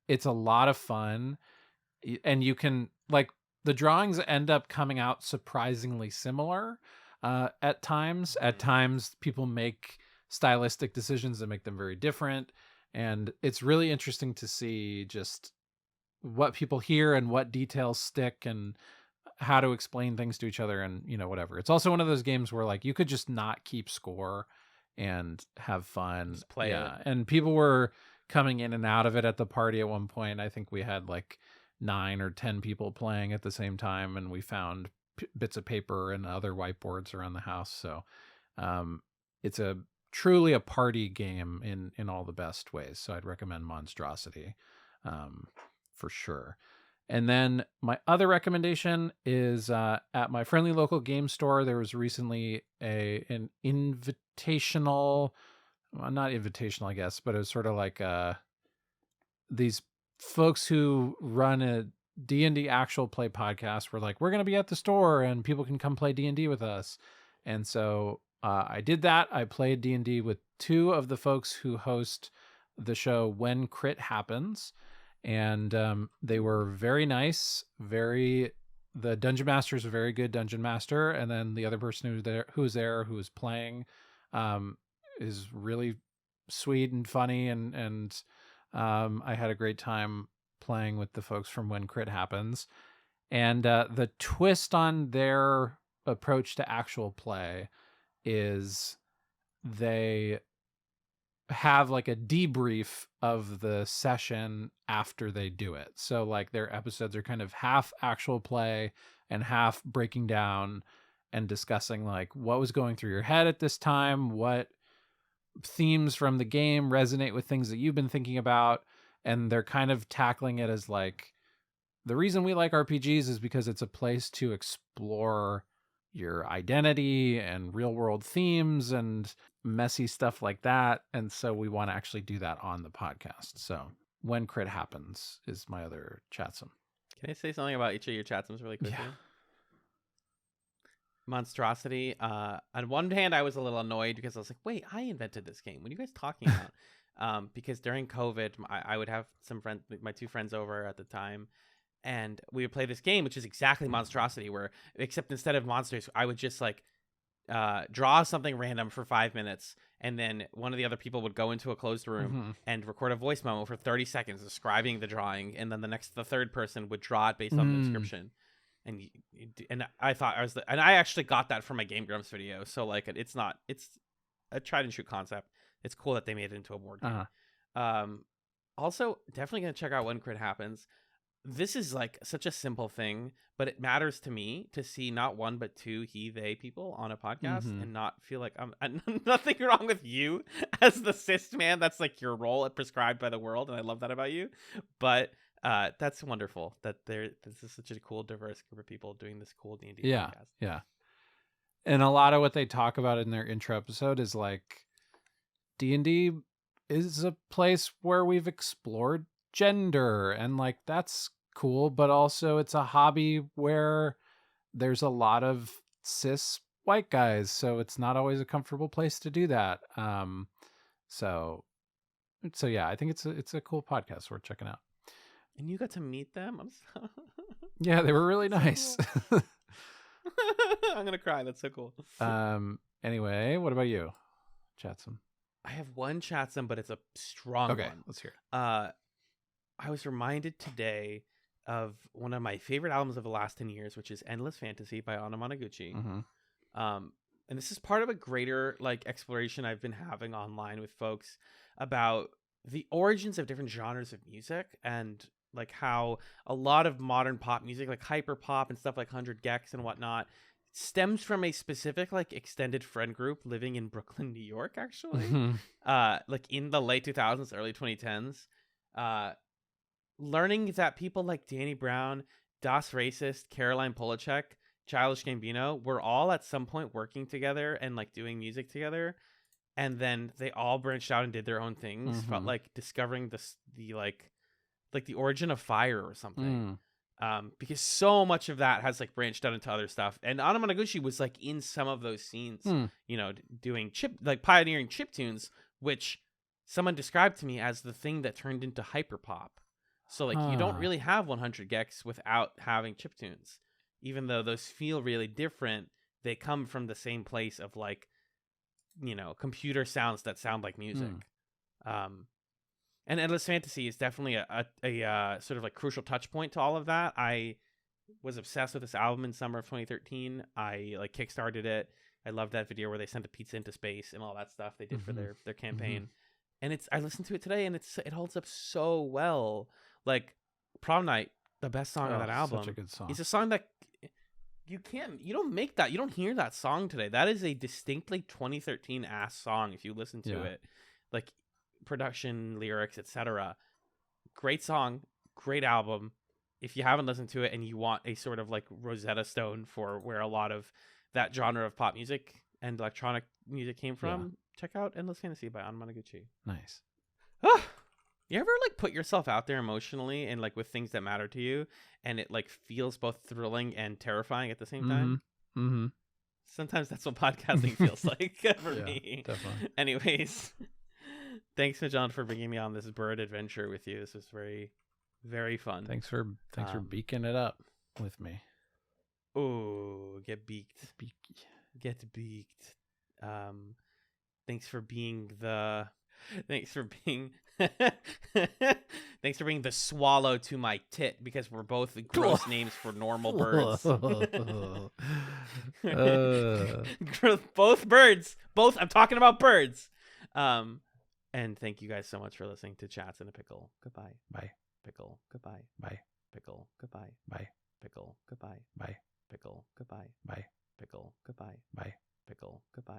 It's a lot of fun. And you can, like, the drawings end up coming out surprisingly similar at times. At times, people make stylistic decisions that make them very different. And it's really interesting to see just what people hear and what details stick and how to explain things to each other and, whatever. It's also one of those games where like you could just not keep score and have fun. Just play it. And people were coming in and out of it at the party at one point. I think we had like 9 or 10 people playing at the same time, and we found bits of paper and other whiteboards around the house. So it's truly a party game in all the best ways. So I'd recommend Monstrosity for sure. And then my other recommendation is at my friendly local game store, there was recently an invitational, well, not invitational, I guess, but it was sort of like these folks who run a D&D actual play podcast were like, we're going to be at the store and people can come play D&D with us. And so I did that. I played D&D with 2 of the folks who host the show When Crit Happens. And they were very nice. The dungeon master is a very good dungeon master, and then the other person who was playing, is really sweet and funny, and I had a great time playing with the folks from When Crit Happens. And the twist on their approach to actual play is they have like a debrief of the session after they do it. So like their episodes are kind of half actual play and half breaking down and discussing like what was going through your head at this time, what themes from the game resonate with things that you've been thinking about. And they're kind of tackling it as like, the reason we like RPGs is because it's a place to explore your identity and real world themes and messy stuff like that. And so we want to actually do that on the podcast. So When Crit Happens is my other chatsum. Can I say something about each of your chatsums really quickly? Yeah. Monstrosity. On one hand, I was a little annoyed because I was like, wait, I invented this game. What are you guys talking about? Because during COVID, I would have some friends, my 2 friends over at the time, and we would play this game, which is exactly Monstrosity, where except instead of monsters, I would just like draw something random for 5 minutes, and then one of the other people would go into a closed room and record a voice memo for 30 seconds describing the drawing, and then the third person would draw it based on the description. And I thought and I actually got that from my Game Grumps video. So like it's a tried and true concept. It's cool that they made it into a board game. Also, definitely gonna check out When Crit Happens. This is like such a simple thing, but it matters to me to see not 1 but 2 they people on a podcast and not feel like I'm nothing wrong with you as the cis man. That's like your role prescribed by the world, and I love that about you. But that's wonderful that this is such a cool, diverse group of people doing this cool D&D podcast. Yeah. And a lot of what they talk about in their intro episode is like D&D is a place where we've explored gender, and like that's cool, but also it's a hobby where there's a lot of cis white guys, so it's not always a comfortable place to do that. So yeah, I think it's a cool podcast worth checking out. And you got to meet them. Yeah, they were really nice. Cool. I'm gonna cry. That's so cool. Anyway, what about you, Chatsum? I have one chatsum, but it's a strong one. Let's hear it. I was reminded today of one of my favorite albums of the last 10 years, which is Endless Fantasy by Anna Monoguchi. And this is part of a greater like exploration I've been having online with folks about the origins of different genres of music, and like how a lot of modern pop music, like hyper pop and stuff like 100 Gex and whatnot, stems from a specific like extended friend group living in Brooklyn, New York, actually. Like in the late 2000s, early 2010s. Learning that people like Danny Brown, Das Racist, Caroline Polachek, Childish Gambino were all at some point working together and like doing music together, and then they all branched out and did their own things. Felt like discovering the origin of fire or something. Because so much of that has like branched out into other stuff, and Anna Monoguchi was like in some of those scenes, you know, doing pioneering chiptunes, which someone described to me as the thing that turned into hyperpop. So like you don't really have 100 Gex without having chiptunes, even though those feel really different. They come from the same place of like, you know, computer sounds that sound like music. And Endless Fantasy is definitely a sort of like crucial touch point to all of that. I was obsessed with this album in summer of 2013. I like kickstarted it, I love that video where they sent a pizza into space and all that stuff they did for their campaign. And I listened to it today, and it holds up so well. Like Prom Night, the best song on that album. Such a good song. It's a song that you don't hear that song today. That is a distinctly 2013 ass song if you listen to it. Like production, lyrics, etc. Great song, great album. If you haven't listened to it and you want a sort of like Rosetta Stone for where a lot of that genre of pop music and electronic music came from, check out Endless Fantasy by Anmanaguchi. Nice. You ever like put yourself out there emotionally and like with things that matter to you, and it like feels both thrilling and terrifying at the same time? Sometimes that's what podcasting feels like for me. Definitely. Anyways, thanks, John, for bringing me on this bird adventure with you. This was very, very fun. Thanks for beaking it up with me. Oh, get beaked. Get beaked. Thanks for being the swallow to my tit, because we're both gross names for normal birds. Both birds. I'm talking about birds. And thank you guys so much for listening to Chatz in a Pickle. Goodbye. Bye. Pickle. Goodbye. Bye. Pickle. Goodbye. Bye. Pickle. Goodbye. Bye. Pickle. Goodbye. Bye. Pickle. Goodbye. Bye. Pickle. Goodbye.